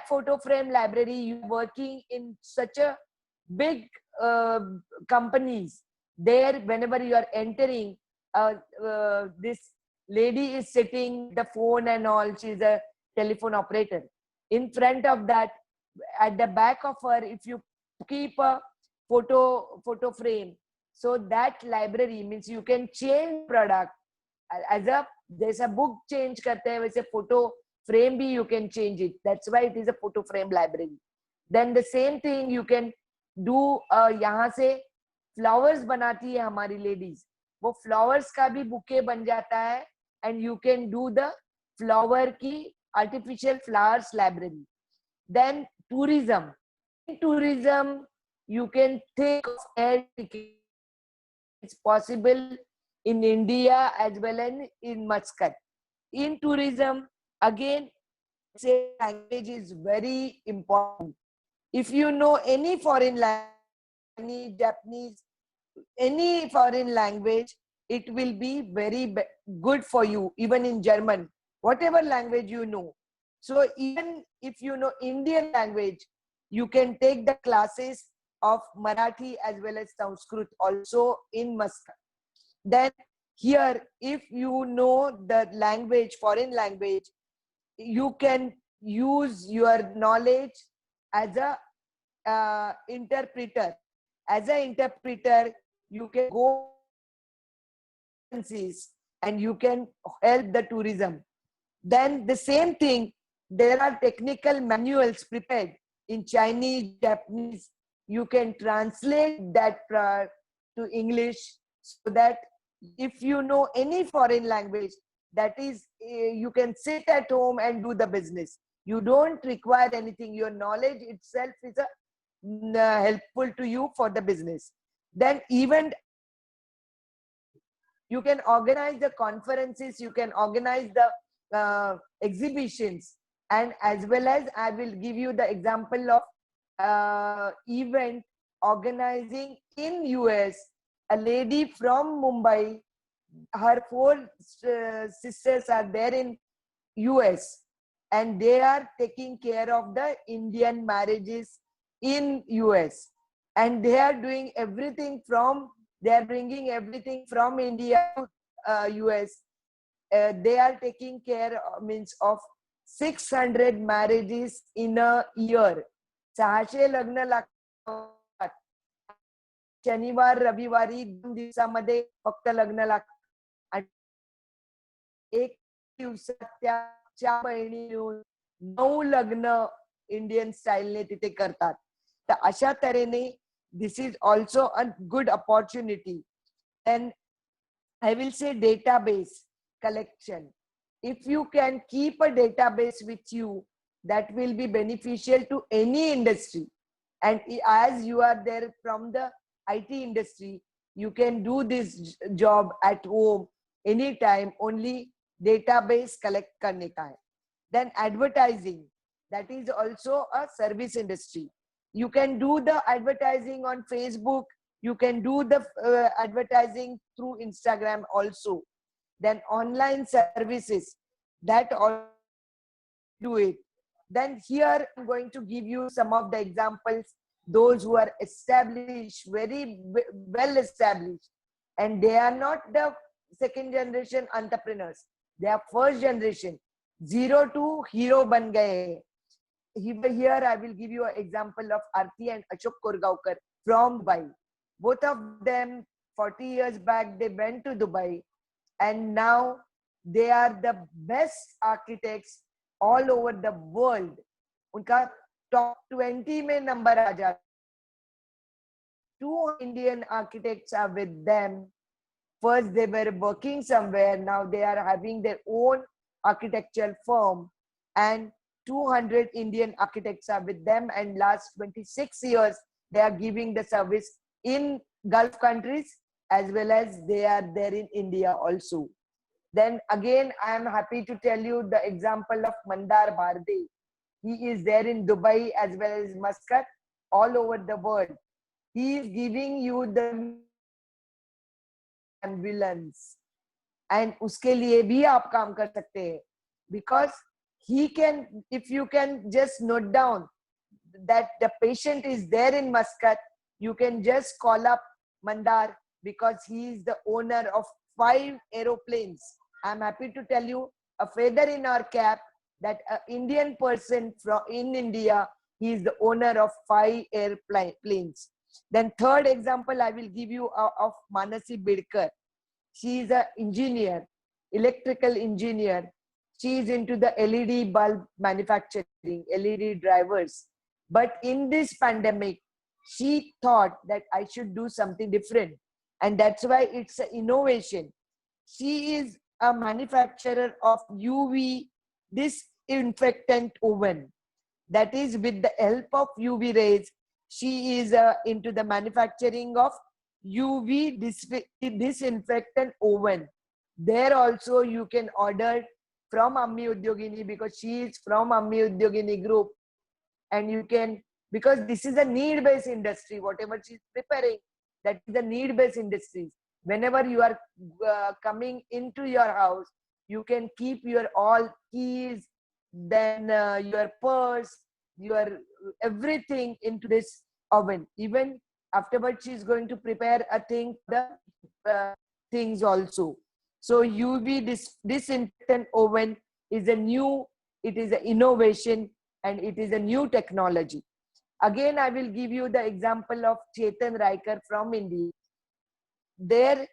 photo frame library, you working in such a big companies. There, whenever you are entering, this lady is sitting the phone and all. She's a telephone operator. In front of that, at the back of her, if you keep a photo frame, so that library means you can change product as a जैसा book change करते हैं वैसे photo frame भी you can change it. That's why it is a photo frame library. Then the same thing you can do. यहाँ से flowers बनाती है हमारी ladies, वो flowers का भी bouquet बन जाता है, and you can do the flower की artificial flowers library. Then tourism. In tourism, you can think of air tickets. It's possible in India as well as in Muscat. In tourism, again, say language is very important. If you know any foreign language, Japanese, any foreign language, it will be very good for you, even in German, whatever language you know. So even if you know Indian language, you can take the classes of Marathi as well as Sanskrit also in Muscat. Then here, if you know the language, foreign language, you can use your knowledge as a interpreter. As an interpreter, you can go and you can help the tourism. Then the same thing, there are technical manuals prepared in Chinese, Japanese. You can translate that to English, so that if you know any foreign language, that is, you can sit at home and do the business. You don't require anything. Your knowledge itself is helpful to you for the business. Then even you can organize the conferences, you can organize the exhibitions, and as well as I will give you the example of event organizing in US. A lady from Mumbai, her 4 sisters are there in US, and they are taking care of the Indian marriages in US, and they are doing everything from, they are bringing everything from India to US. They are taking care of 600 marriages in a year. 600 लग्न लागतात. शनिवार रविवारी 2 दिवसामध्ये फक्त लग्न लागतात. एक दिवसात त्या 4 बहिणी मिळून 9 लग्न इंडियन स्टाईलने तिथे करतात. तर अशा तऱ्हेने this is also a good opportunity. And I will say database collection. If you can keep a database with you, that will be beneficial to any industry. And as you are there from the IT industry, you can do this job at home anytime, only database collect karne ka hai. Then advertising, that is also a service industry. You can do the advertising on Facebook. You can do the advertising through Instagram also. Then online services, that all do it. Then here I'm going to give you some of the examples, those who are established, very well established, and they are not the second generation entrepreneurs. They are first generation, 0 to hero ban gaye. Here I will give you an example of Arti and Ashok Korgaonkar from Dubai. Both of them 40 years back, they went to Dubai, and now they are the best architects all over the world. Unka top 20 mein number aa jata. 2 Indian architects are with them. First they were working somewhere, now they are having their own architectural firm, and 200 Indian architects are with them, and last 26 years they are giving the service in Gulf countries as well as they are there in India also. Then again, I am happy to tell you the example of Mandar Bharde. He is there in Dubai as well as Muscat, all over the world. He is giving you the ambulance, and uske liye bhi aap kaam kar sakte hain, because he can, if you can just note down that the patient is there in Muscat, you can just call up Mandar, because he is the owner of 5 aeroplanes. I'm happy to tell you, a feather in our cap, that an Indian person from in India, he is the owner of 5 airplanes. Then third example I will give you of Manasi Bidkar. She is an engineer, electrical engineer. She is into the LED bulb manufacturing, LED drivers. But in this pandemic, she thought that I should do something different. And that's why it's an innovation. She is a manufacturer of UV disinfectant oven. That is, with the help of UV rays, she is into the manufacturing of UV disinfectant oven. There also you can order from Ammi Udyogini, because she is from Ammi Udyogini group, and you can, because this is a need-based industry, whatever she's preparing, that is the need-based industries. Whenever you are coming into your house, you can keep your all keys, then your purse, your everything into this oven. Even afterwards, she is going to prepare a thing, the things also. So UV disinfectant oven is a new, it is an innovation, and it is a new technology. Again, I will give you the example of Chetan Raikar from India. There,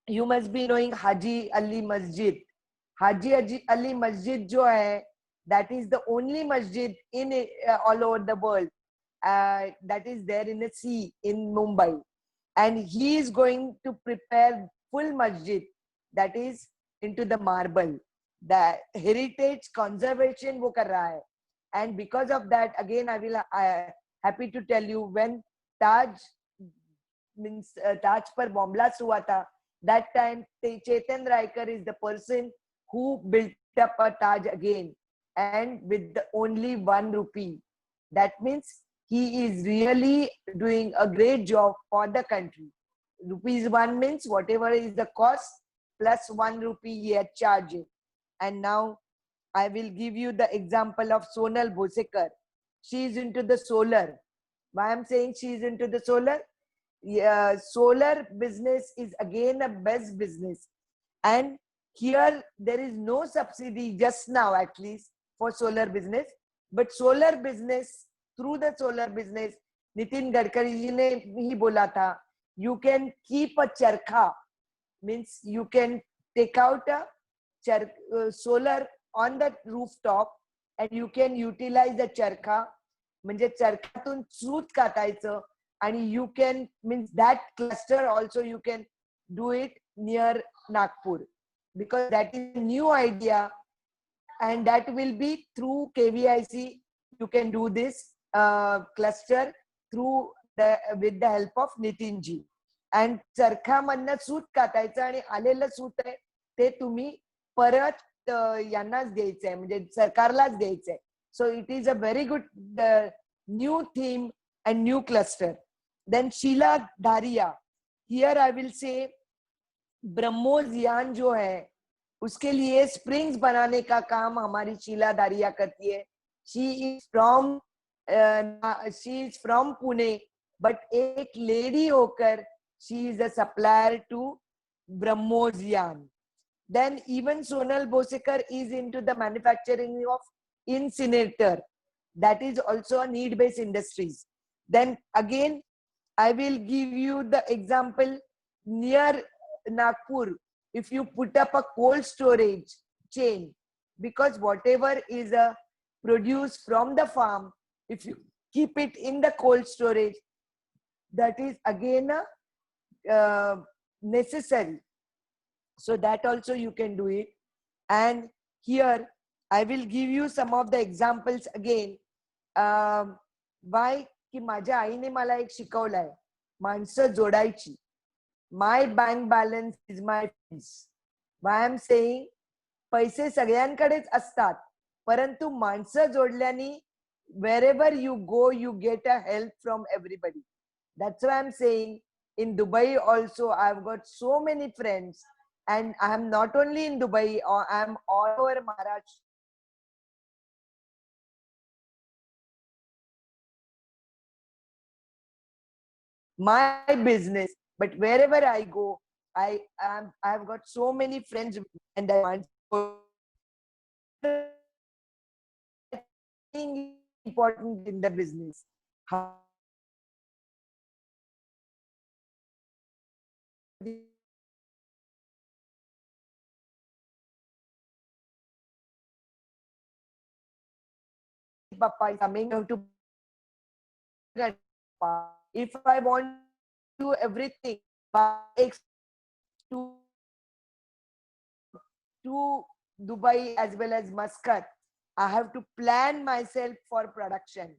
you must be knowing Haji Ali Masjid. Haji Ali Masjid jo hai, that is the only masjid in all over the world that is there in the sea in Mumbai. And he is going to prepare full masjid that is into the marble. The heritage conservation wo kar raha hai. And because of that, again, I will happy to tell you, when Taj means Taj par bomb blast hua tha, that time Chetan Raikar is the person who built up a Taj again, and with the only 1 rupee. That means he is really doing a great job for the country. ₹1 means whatever is the cost plus 1 rupee he had charged. And now I will give you the example of Sonal Bhosekar. She is into the solar. Why I'm saying she is into the solar? Solar business is again a best business. And here there is no subsidy just now, at least, for solar business. But solar business, through the solar business, Nitin Gadkari ji ne hi bola tha, you can keep a charkha, means you can take out a solar on the rooftop and you can utilize the charkha, म्हणजे चरखातून सूत कातायचं, आणि you can, means that cluster also you can do it near Nagpur, because that is a new idea, and that will be through KVIC. You can do this cluster through with the help of Nitin ji. And चरखा मधनं सूत कातायचं आणि आलेलं सूत आहे ते तुम्ही परत यांनाच द्यायचंय, म्हणजे सरकारलाच द्यायचंय. So it is a very good new theme and new cluster. Then Sheila Dharia, here I will say BrahMos यान जो है उसके लिए स्प्रिंग्स बनाने का काम हमारी शीला धारिया करती है. She is from Pune, but एक लेडी होकर she is a supplier to BrahMos यान. Then even Sonal Bhosekar is into the manufacturing of incinerator. That is also a need-based industries. Then again, I will give you the example near Nagpur. If you put up a cold storage chain, because whatever is produced from the farm, if you keep it in the cold storage, that is again necessary. So that also you can do it. And here I will give you some of the examples again. Why की माझ्या आईने मला एक शिकवलंय, माणसं जोडायची. My bank balance is my fees. Why I'm saying, पैसे सगळ्यांकडेच असतात, परंतु माणसं जोडल्याने wherever you go, you get a help from everybody. That's why I'm saying, in Dubai also, I've got so many friends, and I'm not only in Dubai, or I'm all over Maharashtra. My business, but wherever I go, I've got so many friends, and that's important in the business. Papa is coming to, if I want to do everything to Dubai as well as Muscat, I have to plan myself for production.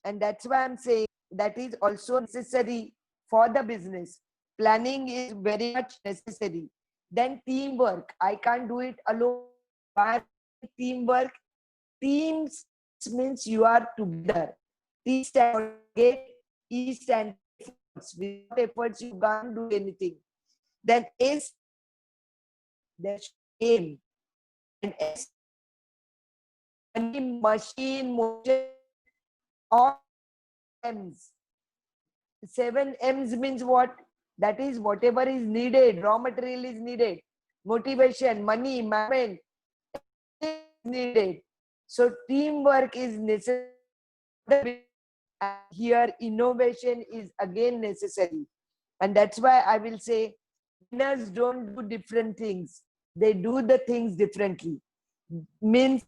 And that's why I'm saying that is also necessary for the business. Planning is very much necessary. Then teamwork. I can't do it alone. Teamwork. Teams means you are together. T stand for gate, E stand Without efforts, you can't do anything. Then S, there's aim. And S, machine, motion, all M's. 7 M's means what? That is whatever is needed, raw material is needed, motivation, money, management is needed. So teamwork is necessary. Here innovation is again necessary. And that's why I will say winners don't do different things. They do the things differently. Means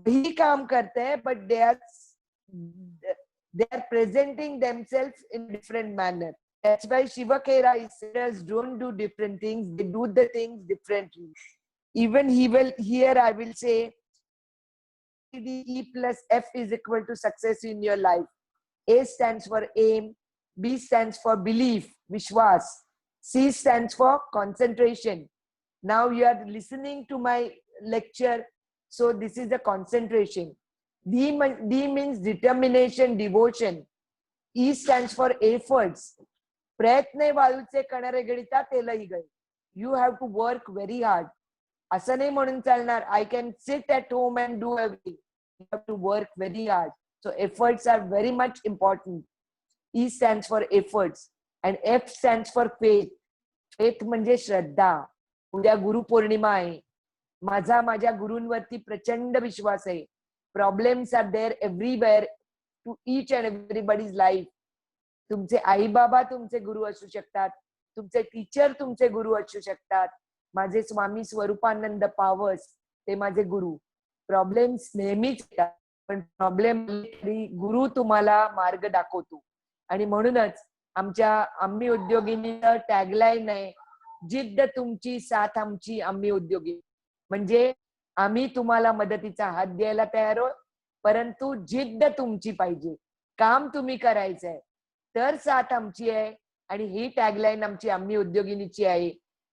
he काम करते हैं, but they are presenting themselves in a different manner. That's why Shiva Khera says don't do different things, they do the things differently. Even here I will say E plus F is equal to success in your life. A stands for aim, B stands for belief, Vishwas, C stands for concentration. Now you are listening to my lecture, so this is the concentration. D means determination, devotion. E stands for efforts. प्रयत्न वाळूचे करणारे गणिता तेलही गळे. You have to work very hard. असं नाही म्हणून चालणार I can sit at home and do everything. You have to work very hard. So efforts are very much important. E stands for efforts and F stands for faith. Faith म्हणजे श्रद्धा. उद्या गुरुपौर्णिमा आहे. माझ्या गुरूंवरती प्रचंड विश्वास आहे. Problems are there everywhere to each and everybody's life. तुमचे आई बाबा तुमचे गुरु असू शकतात, तुमचे टीचर तुमचे गुरु असू शकतात. माझे स्वामी स्वरूपानंद पावस ते माझे गुरु. प्रॉब्लेम्स नेहमीच येतात, पण प्रॉब्लेम गुरु तुम्हाला मार्ग दाखवतो. आणि म्हणूनच आमच्या आम्ही उद्योगिनीचं टॅगलाईन आहे, जिद्द तुमची साथ आमची आम्ही उद्योगिनी. म्हणजे आम्ही तुम्हाला मदतीचा हात द्यायला तयार आहोत, परंतु जिद्द तुमची पाहिजे, काम तुम्ही करायचंय तर साथ आमची आहे. आणि ही टॅगलाईन आमची आम्ही उद्योगिनीची आहे.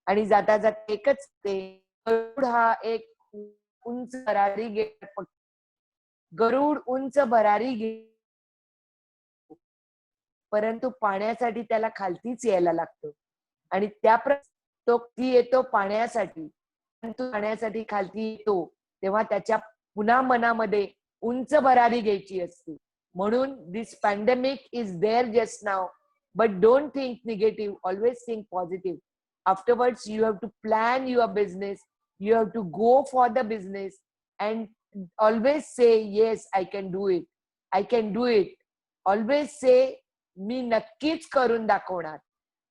आणि जाता जाता एकच ते गरुड हा एक उंच भरारी घेत, गरुड उंच भरारी घेत, परंतु पाण्यासाठी त्याला खालतीच यायला लागतं. आणि तो येतो पाण्यासाठी, परंतु पाण्यासाठी खालती येतो तेव्हा त्याच्या पुन्हा मनामध्ये उंच भरारी घ्यायची असते. म्हणून this pandemic is there just now, but don't think negative, always think positive. Afterwards you have to plan your business, you have to go for the business and always say yes, I can do it, I can do it. Always say मी नक्कीच करून दाखवणार.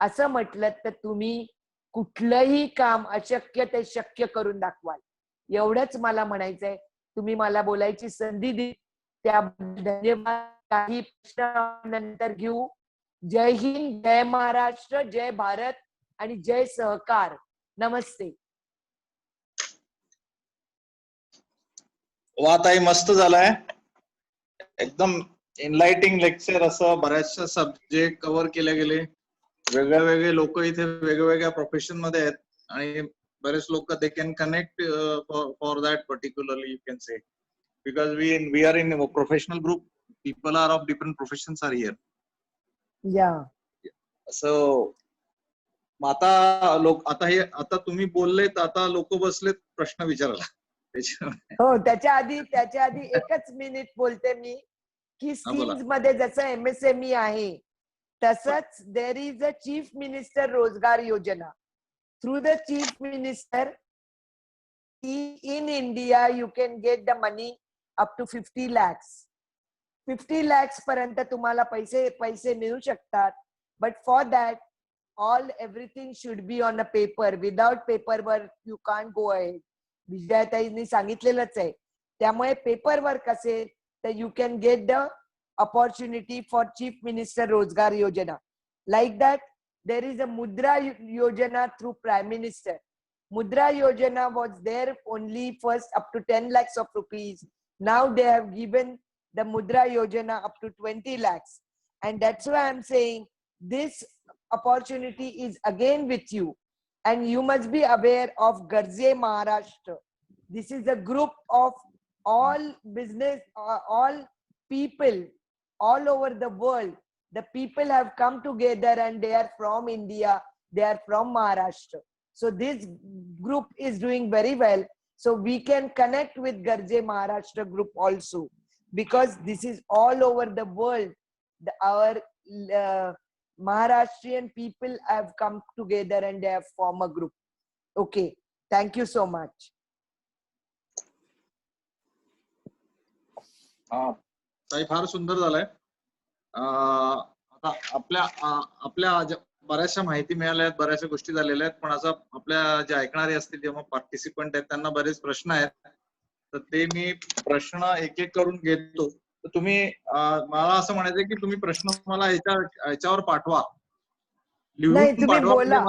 असं म्हटलं तर तुम्ही कुठलंही काम अशक्य ते शक्य करून दाखवाल. एवढंच मला म्हणायचंय. तुम्ही मला बोलायची संधी दिली त्याबद्दल धन्यवाद. काही प्रश्न नंतर घेऊ. जय हिंद, जय महाराष्ट्र, जय भारत आणि जय सहकार. नमस्ते. वा ताई, मस्त झालाय. एकदम एनलाइटिंग लेक्चर. असं बऱ्याचशा सब्जेक्ट कव्हर केले गेले. वेगळे लोक इथे वेगवेगळ्या प्रोफेशन मध्ये आहेत आणि बरेच लोक they can connect for that particularly, you can say, because we are in professional group. People are of different professions are here. So आता तुम्ही बोलले तर आता लोक बसलेत प्रश्न विचारायला. हो, त्याच्या आधी एकच मिनिट बोलते मी की स्कीम्स मध्ये जसं MSME आहे तसंच there is a chief minister Rozgar Yojana. Through the chief minister in India you can get the money up to 50 lakhs. 50 lakhs पर्यंत तुम्हाला पैसे मिळू शकतात. But for that everything should be on a paper. Without paperwork you can't go ahead. विजयाताईंनी सांगितलेलंच आहे. त्यामुळे paper work असेल तर you can get the opportunity for Chief Minister Rozgar Yojana. Like that, there is a Mudra Yojana through Prime Minister. Mudra Yojana was there only first up to 10 lakhs of rupees. Now they have given the Mudra Yojana up to 20 lakhs. And that's why I'm saying this opportunity is again with you. And you must be aware of Garze Maharashtra. This is a group of all business, all people all over the world the people have come together and they are from India, they are from Maharashtra. So this group is doing very well. So we can connect with Garje Maharashtra group also, because this is all over the world. Our Maharashtrian people have come together and they have formed a group. Okay, thank you so much. ताई फार सुंदर झालंय. आता आपल्या बऱ्याचशा माहिती मिळाल्या आहेत, बऱ्याचशा गोष्टी झालेल्या आहेत, पण असं आपल्या जे ऐकणारे असतील जेव्हा पार्टिसिपंट आहेत त्यांना बरेच प्रश्न आहेत, तर ते मी प्रश्न एक एक करून घेतो. तर तुम्ही मला असं म्हणायचं की तुम्ही प्रश्न मला ह्याच्यावर पाठवा, नाही लिहून तुम्ही पाठवा. बोला.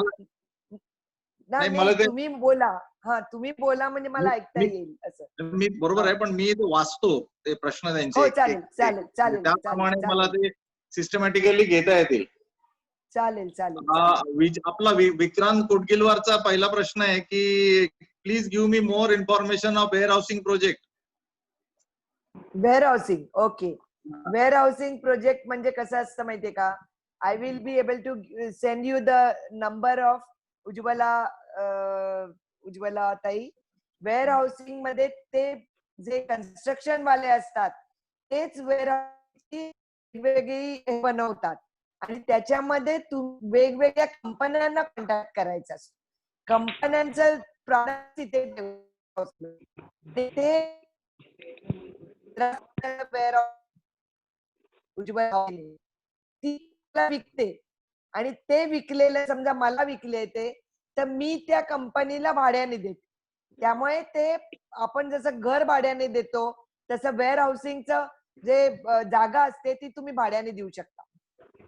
नाही मला ते तुम्ही बोला. हा तुम्ही बोला म्हणजे मला ऐकता येईल असं. मी बरोबर आहे, पण मी ते वाचतो ते प्रश्न हो त्यांचे चालेल चालेल चालेल त्याप्रमाणे मला चालेल ते सिस्टमॅटिकली घेता येतील. चालेल चालेल. आपला विक्रांत कोटगिलवारचा पहिला प्रश्न आहे की please give me more information of warehousing project. Warehousing, okay. Warehousing project म्हणजे कसं असतं माहितीये का? I will be able to send you the number of Ujjwala tai. Wear housing मध्ये ते जे कन्स्ट्रक्शन वाले असतात तेच वेअर वेगवेगळी बनवतात आणि त्याच्यामध्ये वेगवेगळ्या कंपन्यांना कॉन्टॅक्ट करायचा असतो. कंपन्यांचं प्रॉडक्ट तिथे विकते आणि ते विकलेलं समजा मला विकले ते, तर मी त्या कंपनीला भाड्याने देते. त्यामुळे ते आपण जसं घर भाड्याने देतो तसं वेअर हाऊसिंगचं जे जागा असते ती तुम्ही भाड्याने देऊ शकता.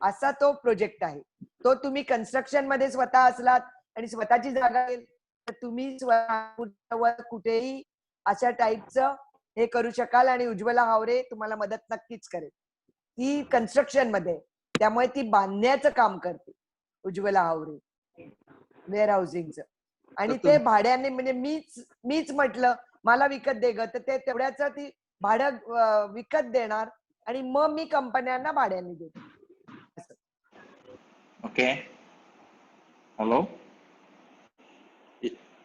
असा तो प्रोजेक्ट आहे. तो तुम्ही कन्स्ट्रक्शन मध्ये स्वतः असलात आणि स्वतःची जागा असेल तर तुम्ही कुठेही अशा टाईपचं हे करू शकाल आणि उज्ज्वला हावरे तुम्हाला मदत नक्कीच करेल. ती कन्स्ट्रक्शन मध्ये, त्यामुळे ती बांधण्याचं काम करते उज्ज्वला हावरे वेअर हाऊसिंगचं. आणि ते भाड्याने म्हणजे मीच म्हटलं मला विकत दे ग, तर ते तेवढ्याच ती भाडं विकत देणार आणि मग मी कंपन्यांना भाड्याने देते. ओके. हॅलो.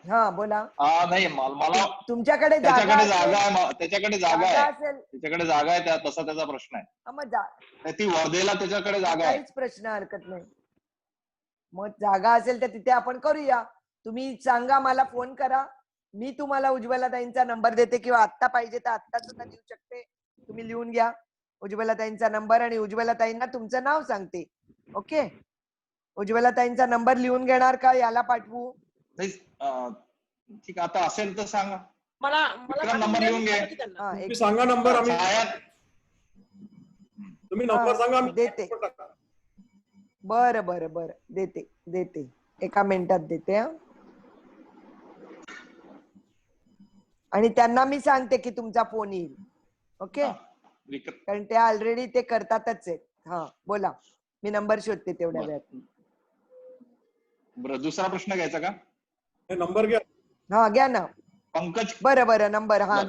हा बोला. नाही मला तुमच्याकडे त्याच्याकडे जागा आहे, असेल त्याच्याकडे जागा आहे, तसा त्याचा प्रश्न आहे. मग ती वर्धेला त्याच्याकडे जागा आहे. काहीच प्रश्न हरकत नाही. मग जागा असेल तर तिथे आपण करूया. तुम्ही सांगा, मला फोन करा, मी तुम्हाला उज्ज्वला ताईंचा नंबर देते किंवा आत्ता पाहिजे तर आत्ता सुद्धा देऊ शकते. तुम्ही लिहून घ्या उज्ज्वला ताईंचा नंबर आणि उज्ज्वला ताईंना तुमचं नाव सांगते. ओके. उज्ज्वला ताईंचा नंबर लिहून घेणार का? याला पाठवू? ठीक, आता असेल तर सांगा. मला नंबर लिहून घे. तुम्ही सांगा नंबर, आम्ही तुम्ही नंबर सांगा, देते. बरं देते एका मिनिटात देते. आणि त्यांना मी सांगते की तुमचा फोन येईल. ओके. कारण ते ऑलरेडी ते करतातच आहेत. हा बोला, मी नंबर शोधते तेवढ्या वेळात. दुसरा प्रश्न घ्यायचा का? नंबर घ्या. हा घ्या ना पंकज. बरं नंबर. हा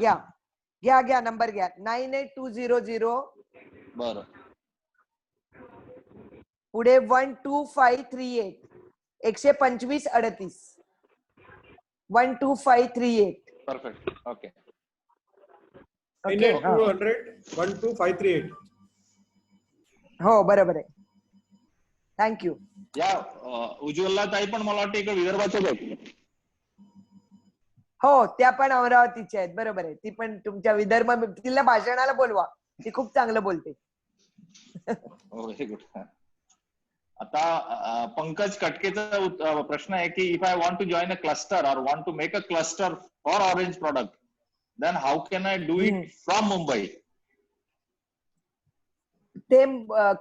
घ्या नंबर घ्या. 98200 बरं पुढे 12538 12538 12538. परफेक्ट. ओके. 12538. हो बरोबर आहे. थँक्यू. या उज्ज्वला ताई पण मला वाटतं इकडे विदर्भाच्याच आहेत. हो त्या पण अमरावतीच्या आहेत. बरोबर आहे. ती पण तुमच्या विदर्भ, तिला भाषणाला बोलवा, ती खूप चांगलं बोलते. Very good. आता पंकज कटकेचा प्रश्न आहे की if I want to join a cluster or want to make a cluster for orange product, then how can I do it from Mumbai? ते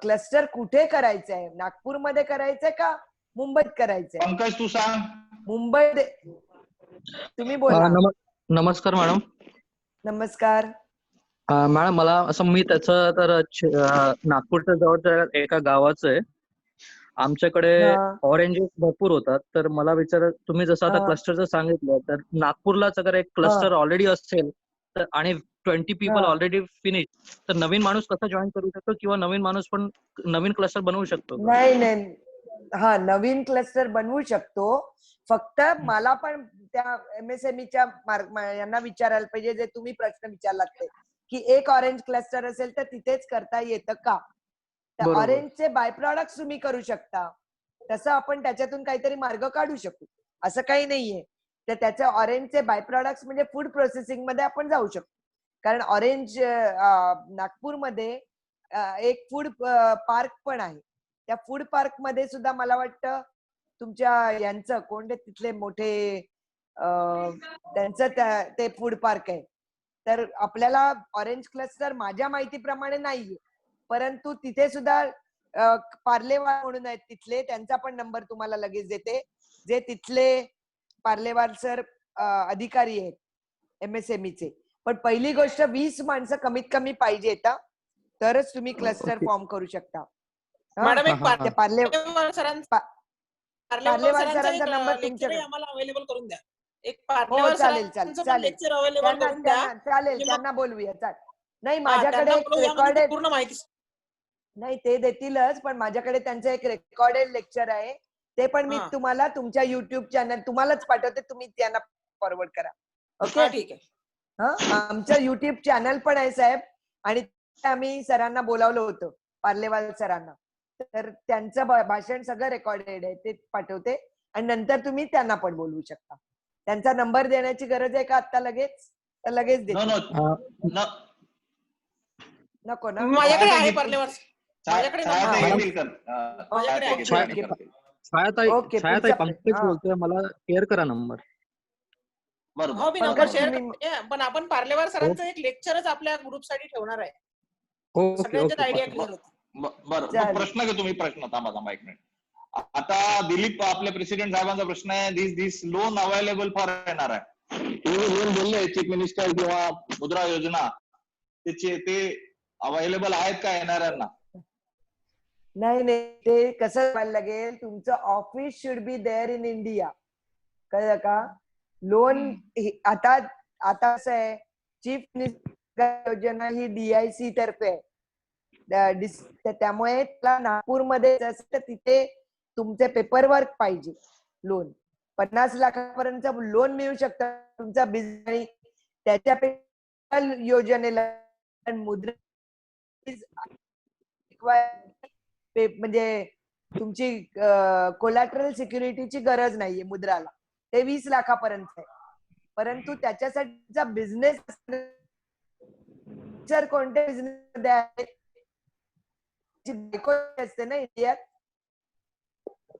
क्लस्टर कुठे करायचंय? नागपूरमध्ये करायचंय का मुंबईत करायचंय? पंकज तू सांग. मुंबईत. तुम्ही बोला. नमस्कार मॅडम. नमस्कार मॅडम, मला असं, मी त्याचं तर नागपूरच्या जवळच्या एका गावाचं आहे. आमच्याकडे ऑरेंजेस भरपूर होतात, तर मला तुम्ही जसं आता क्लस्टरचं सांगितलं, तर नागपूरलाच अगर एक क्लस्टर ऑलरेडी असेल तर आणि 20 पीपल हा. ऑलरेडी फिनिश, तर नवीन माणूस कसा जॉईन करू शकतो किंवा नवीन माणूस पण नवीन क्लस्टर बनवू शकतो का? नाही, हा, नवीन क्लस्टर बनवू शकतो. फक्त मला पण त्या MSMEच्या यांना विचारायला पाहिजे, जे तुम्ही प्रश्न विचारलात ते, की एक ऑरेंज क्लस्टर असेल तर तिथेच करता येतं का? तर बरोबर. ऑरेंजचे बाय प्रॉडक्ट तुम्ही करू शकता, तसं आपण त्याच्यातून काहीतरी मार्ग काढू शकू, असं काही नाहीये. तर त्याचे ऑरेंजचे बाय प्रॉडक्ट म्हणजे फूड प्रोसेसिंग मध्ये आपण जाऊ शकतो. कारण ऑरेंज नागपूरमध्ये एक फूड पार्क पण आहे. त्या फूड पार्क मध्ये सुद्धा मला वाटतं तुमच्या यांचं कोणते तिथले मोठे त्यांचं ते फूड पार्क आहे. तर आपल्याला ऑरेंज क्लस्टर माझ्या माहितीप्रमाणे नाहीये, परंतु तिथे सुद्धा पार्लेवाल म्हणून आहेत तिथले, त्यांचा पण नंबर तुम्हाला लगेच देते, जे तिथले पार्लेवाल सर अधिकारी आहेत MSMEचे. पण पहिली गोष्ट 20 माणसं कमीत कमी पाहिजेत, तरच तुम्ही क्लस्टर Okay. फॉर्म करू शकता. हा? मॅडम एक हा, ते पार्लेवाल सरांचा सरांचा नंबर लेक्चर तुमच्याकडे. आम्हाला अवेलेबल करून द्या. एक हो, पार्लेवाल चालेल सरांचं पण चालेल लेक्चर अवेलेबल करून द्या. चालेल, आणि मग त्यांना बोलवूया. नाही, हा, माझ्याकडे त्यांना एक बोलवूया, म्हणजे रेकॉर्डेड, पूर्ण माहिती. नाही ते देतीलच, पण माझ्याकडे त्यांचं एक रेकॉर्डेड लेक्चर आहे, ते पण मी हा. तुम्हाला तुमच्या युट्यूब चॅनल तुम्हालाच पाठवते, तुम्ही त्यांना फॉरवर्ड करा. ओके, हा, ठीक आहे. आमचं युट्यूब चॅनल पण आहे साहेब, आणि आम्ही सरांना बोलावलं होतं, पार्लेवाल सरांना. तर त्यांचं भाषण सगळं रेकॉर्डेड आहे, ते पाठवते, आणि नंतर तुम्ही त्यांना पण बोलवू शकता. त्यांचा नंबर देण्याची गरज आहे का आता लगेच? तर लगेच नो देते. नो नो, नको ना? माझ्याकडे आहे छायाताई पार्लेवाल. माझ्याकडे नंबर छायाताई आहे. घेतील माझ्याकडे आहे. छायाताई करतील. ओके, छायाताई पुढचा पंकज हा. बोलतोय, मला शेअर करा नंबर. बरोबर. हो, मी पंकज, नंबर शेअर तुम्ही- करते, पण आपण पार्लेवाल सरांचं एक लेक्चरच आपल्या ग्रुपसाठी ठेवणार आहे. ओके सगळ्यांच्याच ओके आयडिया क्लिअर होती. बरं, मग चालेल. प्रश्न घे तुम्ही. प्रश्न थांबा एक मिनिट. आता दिलीप आपले प्रेसिडेंट साहेबांचा प्रश्न आहे, दिस लोन अवेलेबल फॉर येणार आहे. तुम्ही लोन बोलले चीफ मिनिस्टर किंवा मुद्रा योजना, ते अवेलेबल आहेत का येणाऱ्यांना? नाही, ते कसं व्हायला लागेल, तुमचं office should be there in India, कळलं का? लोन आता असं आहे, चीफ मिनिस्टर योजना ही DIC तर्फे आहे. त्यामुळे त्याला नागपूरमध्ये जसं तिथे तुमचे पेपरवर्क पाहिजे. लोन 50 लाखापर्यंत लोन मिळू शकतं तुमचा बिझनेस, त्याच्यापेक्षा योजनेला मुद्रा म्हणजे तुमची कोलॅटरल सिक्युरिटीची गरज नाहीये मुद्राला. ते 20 लाखापर्यंत आहे, परंतु त्याच्यासाठीचा बिझनेस सर कोणत्या बिझनेस मध्ये आहे, असते ना इंडियात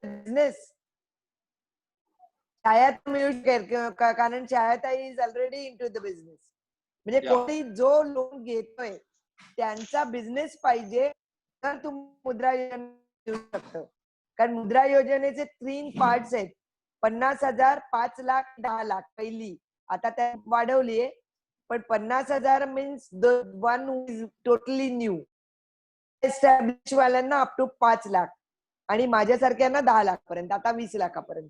बिझनेस, छायात मिळू शकेल, कारण Chhayatai is already in to the business. म्हणजे कोणी जो लोन घेतोय त्यांचा बिझनेस पाहिजे, तर तुम्ही मुद्रा योजना देऊ शकता. कारण मुद्रा योजनेचे 3 पार्ट्स आहेत, 50,000, 5 लाख, 10 लाख पहिली. आता त्या वाढवलीये, पण 50,000 means one is totally new. Establish वाल्यांना अप टू 5 लाख, आणि माझ्यासारख्यांना 10 लाख पर्यंत, आता 20 लाखापर्यंत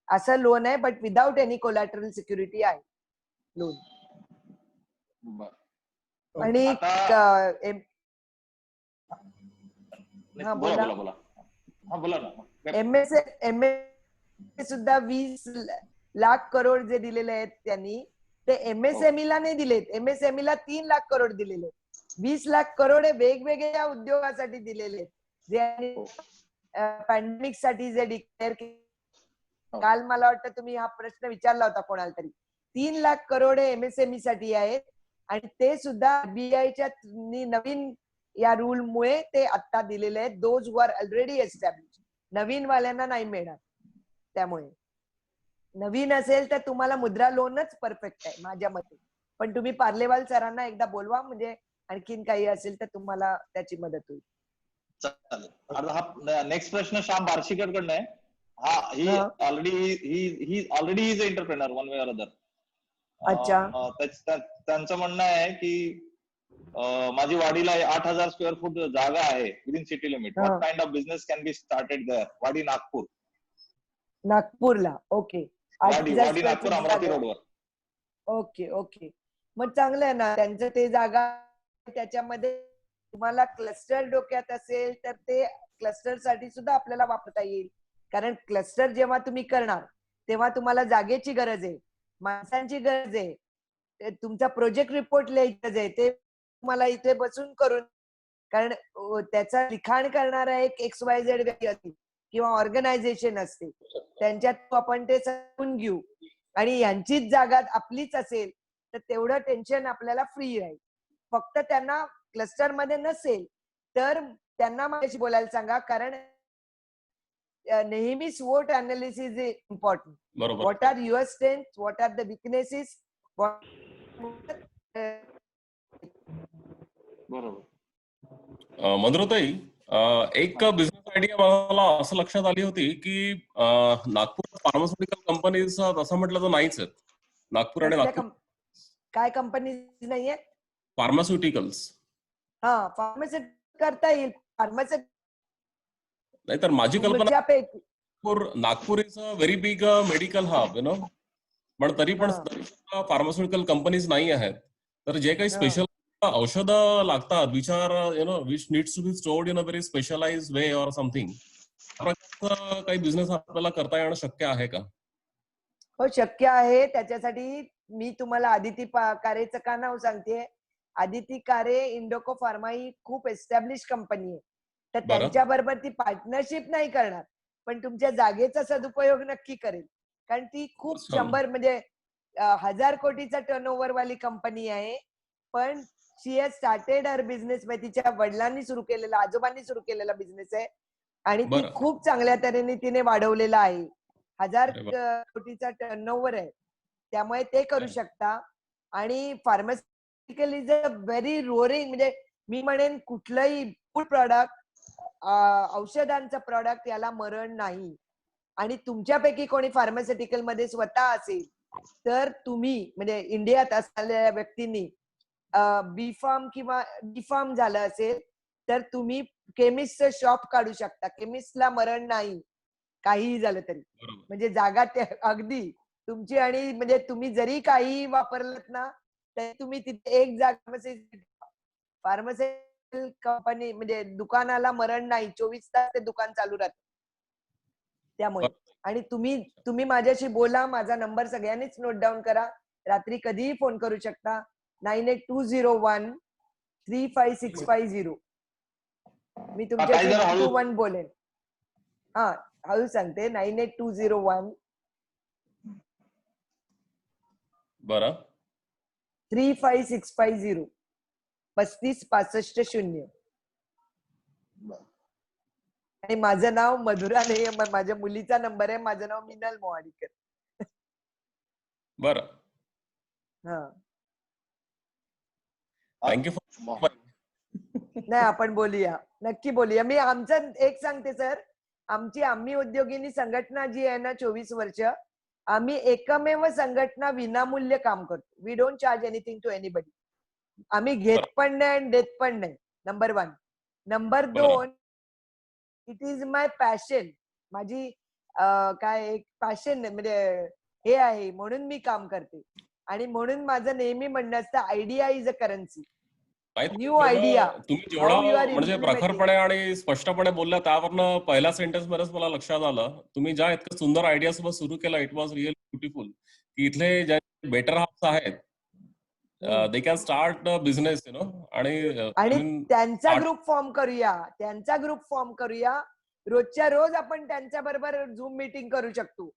असं लोन आहे, but without any collateral security आहे लोन. आणि बोला ना. MSME सुद्धा 20 लाख करोड जे दिलेले आहेत त्यांनी, ते MSME ला नाही दिलेत. MSME ला 3 लाख करोड दिलेले. 20 लाख करोड हे वेगवेगळ्या उद्योगासाठी दिलेले, जे पॅन्डेमिक साठी जे डिक्लेअर केले. काल मला वाटतं तुम्ही हा प्रश्न विचारला होता कोणाला तरी. 3 लाख करोड हे MSME साठी आहेत, आणि ते सुद्धा RBIच्या नवीन या रूल मुळे ते आता दिलेले आहेत. दोज वर ऑलरेडी एस्टॅब्लिश, नवीन वाल्यांना नाही मिळणार. त्यामुळे नवीन असेल तर तुम्हाला मुद्रा लोनच परफेक्ट आहे माझ्या मते. पण तुम्ही पार्लेवाल सरांना एकदा बोलवा, म्हणजे आणखीन काही असेल तर तुम्हाला त्याची मदत होईल. चालेल. हा नेक्स्ट प्रश्न श्याम बार्शीकरकडनं आहे. He already is entrepreneur one way or other. अच्छा. त्यांचं म्हणणं आहे की माझी वाडीला 8,000 स्क्वेअर फूट जागा आहे within city limit. What kind of business can be started there? Wadi Nagpur. नागपूरला ओके. वाडी नागपूर अमरावती रोडवर. ओके. मग चांगलं आहे ना, त्यांचं ते जागा त्याच्यामध्ये तुम्हाला क्लस्टर डोक्यात असेल तर ते क्लस्टर साठी सुद्धा आपल्याला वापरता येईल. कारण क्लस्टर जेव्हा तुम्ही करणार तेव्हा तुम्हाला जागेची गरज आहे, माणसांची गरज आहे, तुमचा प्रोजेक्ट रिपोर्ट लिहायची गरज आहे, ते तुम्हाला इथे बसून करून, कारण त्याचा लिखाण करणारा एक XYZ व्यक्ती असते किंवा ऑर्गनायझेशन असते, त्यांच्यात आपण ते समजून घेऊ आणि यांचीच जागा आपलीच असेल तर तेवढं टेन्शन आपल्याला फ्री राहील. फक्त त्यांना क्लस्टर मध्ये नसेल तर त्यांना माझ्याशी बोलायला सांगा, कारण नेहमी SWOT अनालिसिस इज इम्पॉर्टंट. बरोबर. What are your strength, what are the weaknesses. बरोबर. मधुरताई, एक बिझनेस आयडिया मला असं लक्षात आली होती की नागपूर फार्मास्युटिकल कंपनीज तसं म्हटलं तर नाहीच आहेत. नागपूर आणि नागपूर काय कंपनी नाहीये? फार्मास्युटिकल्स. हा, फार्मसी करता येईल. फार्मसी नाहीतर माझी कल्पना तुमच्यापैकी Nagpur is a very big medical hub, you know. पण तरी पण फार्मास्युटिकल कंपनीज नाही आहेत. तर जे काही स्पेशल औषधं लागतात, which are which needs to be stored in a very specialise way or something, काही बिझनेस आपल्याला करता येणं शक्य आहे का? हो, शक्य आहे. त्याच्यासाठी मी तुम्हाला आदिती कारेचं का नाव सांगते. आदिती कारे इंडोको फार्मा ही खूप एस्टॅब्लिश कंपनी आहे. तर त्यांच्या बरोबर ती पार्टनरशिप नाही करणार, पण तुमच्या जागेचा सदुपयोग नक्की करेल. कारण ती खूप 100 म्हणजे 1000 कोटीचा टर्नओव्हर वाली कंपनी आहे. पण शी हॅज स्टार्टेड हर बिझनेस, म्हणजे तिच्या वडिलांनी सुरू केलेला, आजोबांनी सुरू केलेला बिझनेस आहे आणि ती खूप चांगल्या तऱ्हेने तिने वाढवलेला आहे. 1000 कोटीचा टर्नओव्हर आहे, त्यामुळे ते करू शकता. आणि pharmaceutical is a very roaring, म्हणजे मी म्हणेन कुठलंही फूड प्रॉडक्ट, औषधांचं प्रॉडक्ट याला मरण नाही. आणि तुमच्यापैकी कोणी फार्मास्युटिकल मध्ये स्वतः असेल तर तुम्ही, म्हणजे इंडियात असलेल्या व्यक्तींनी B.Pharm किंवा D.Pharm झालं असेल तर तुम्ही केमिस्टचं शॉप काढू शकता. केमिस्टला मरण नाही काहीही झालं तरी. म्हणजे जागा ते अगदी तुमची, आणि म्हणजे तुम्ही जरी काही वापरलं ना तरी तुम्ही तिथे एक जागा फार्मास्युटिकल कंपनी, म्हणजे दुकानाला मरण नाही. 24 तास ते दुकान चालू राहतं. त्यामुळे आणि तुम्ही माझ्याशी बोला. माझा नंबर सगळ्यांनीच नोट डाऊन करा. रात्री कधीही फोन करू शकता. 9820135650. मी तुमच्याशी 1 to 1 बोलेन. हा, हळू सांगते. 9820135650. 356550. आणि माझं नाव मधुरा नाही, माझ्या मुलीचा नंबर आहे. माझं नाव मिनल मोहाडीकर. बरं. हा, थँक्यू. नाही, आपण बोलूया, नक्की बोलूया. मी आमचं एक सांगते सर, आम्ही उद्योगिनी संघटना जी आहे ना 24 वर्ष, आम्ही एकमेव संघटना विनामूल्य काम करतो. We don't charge anything to anybody. आम्ही घेत पण नाही आणि देत पण नाही. Number 1. Number 2, it is my passion. माझी काय एक पॅशन, म्हणजे हे आहे, म्हणून मी काम करते. आणि म्हणून माझं नेहमी म्हणणं असतं, idea is a currency. New idea. तुम्ही जेवढा म्हणजे प्रखरपणे आणि स्पष्टपणे बोलला, त्यावरनं पहिल्या सेंटेन्स मध्येच मला लक्षात आलं, तुम्ही ज्या इतकं सुंदर आयडिया सोबत सुरू केला, इट वॉज रिअली ब्युटिफुल. की इथले जे बेटर हाफ्स आहेत, they can start business, you know. आणि त्यांचा ग्रुप फॉर्म करूया. रोजच्या रोज आपण त्यांच्या बरोबर झूम मीटिंग करू शकतो.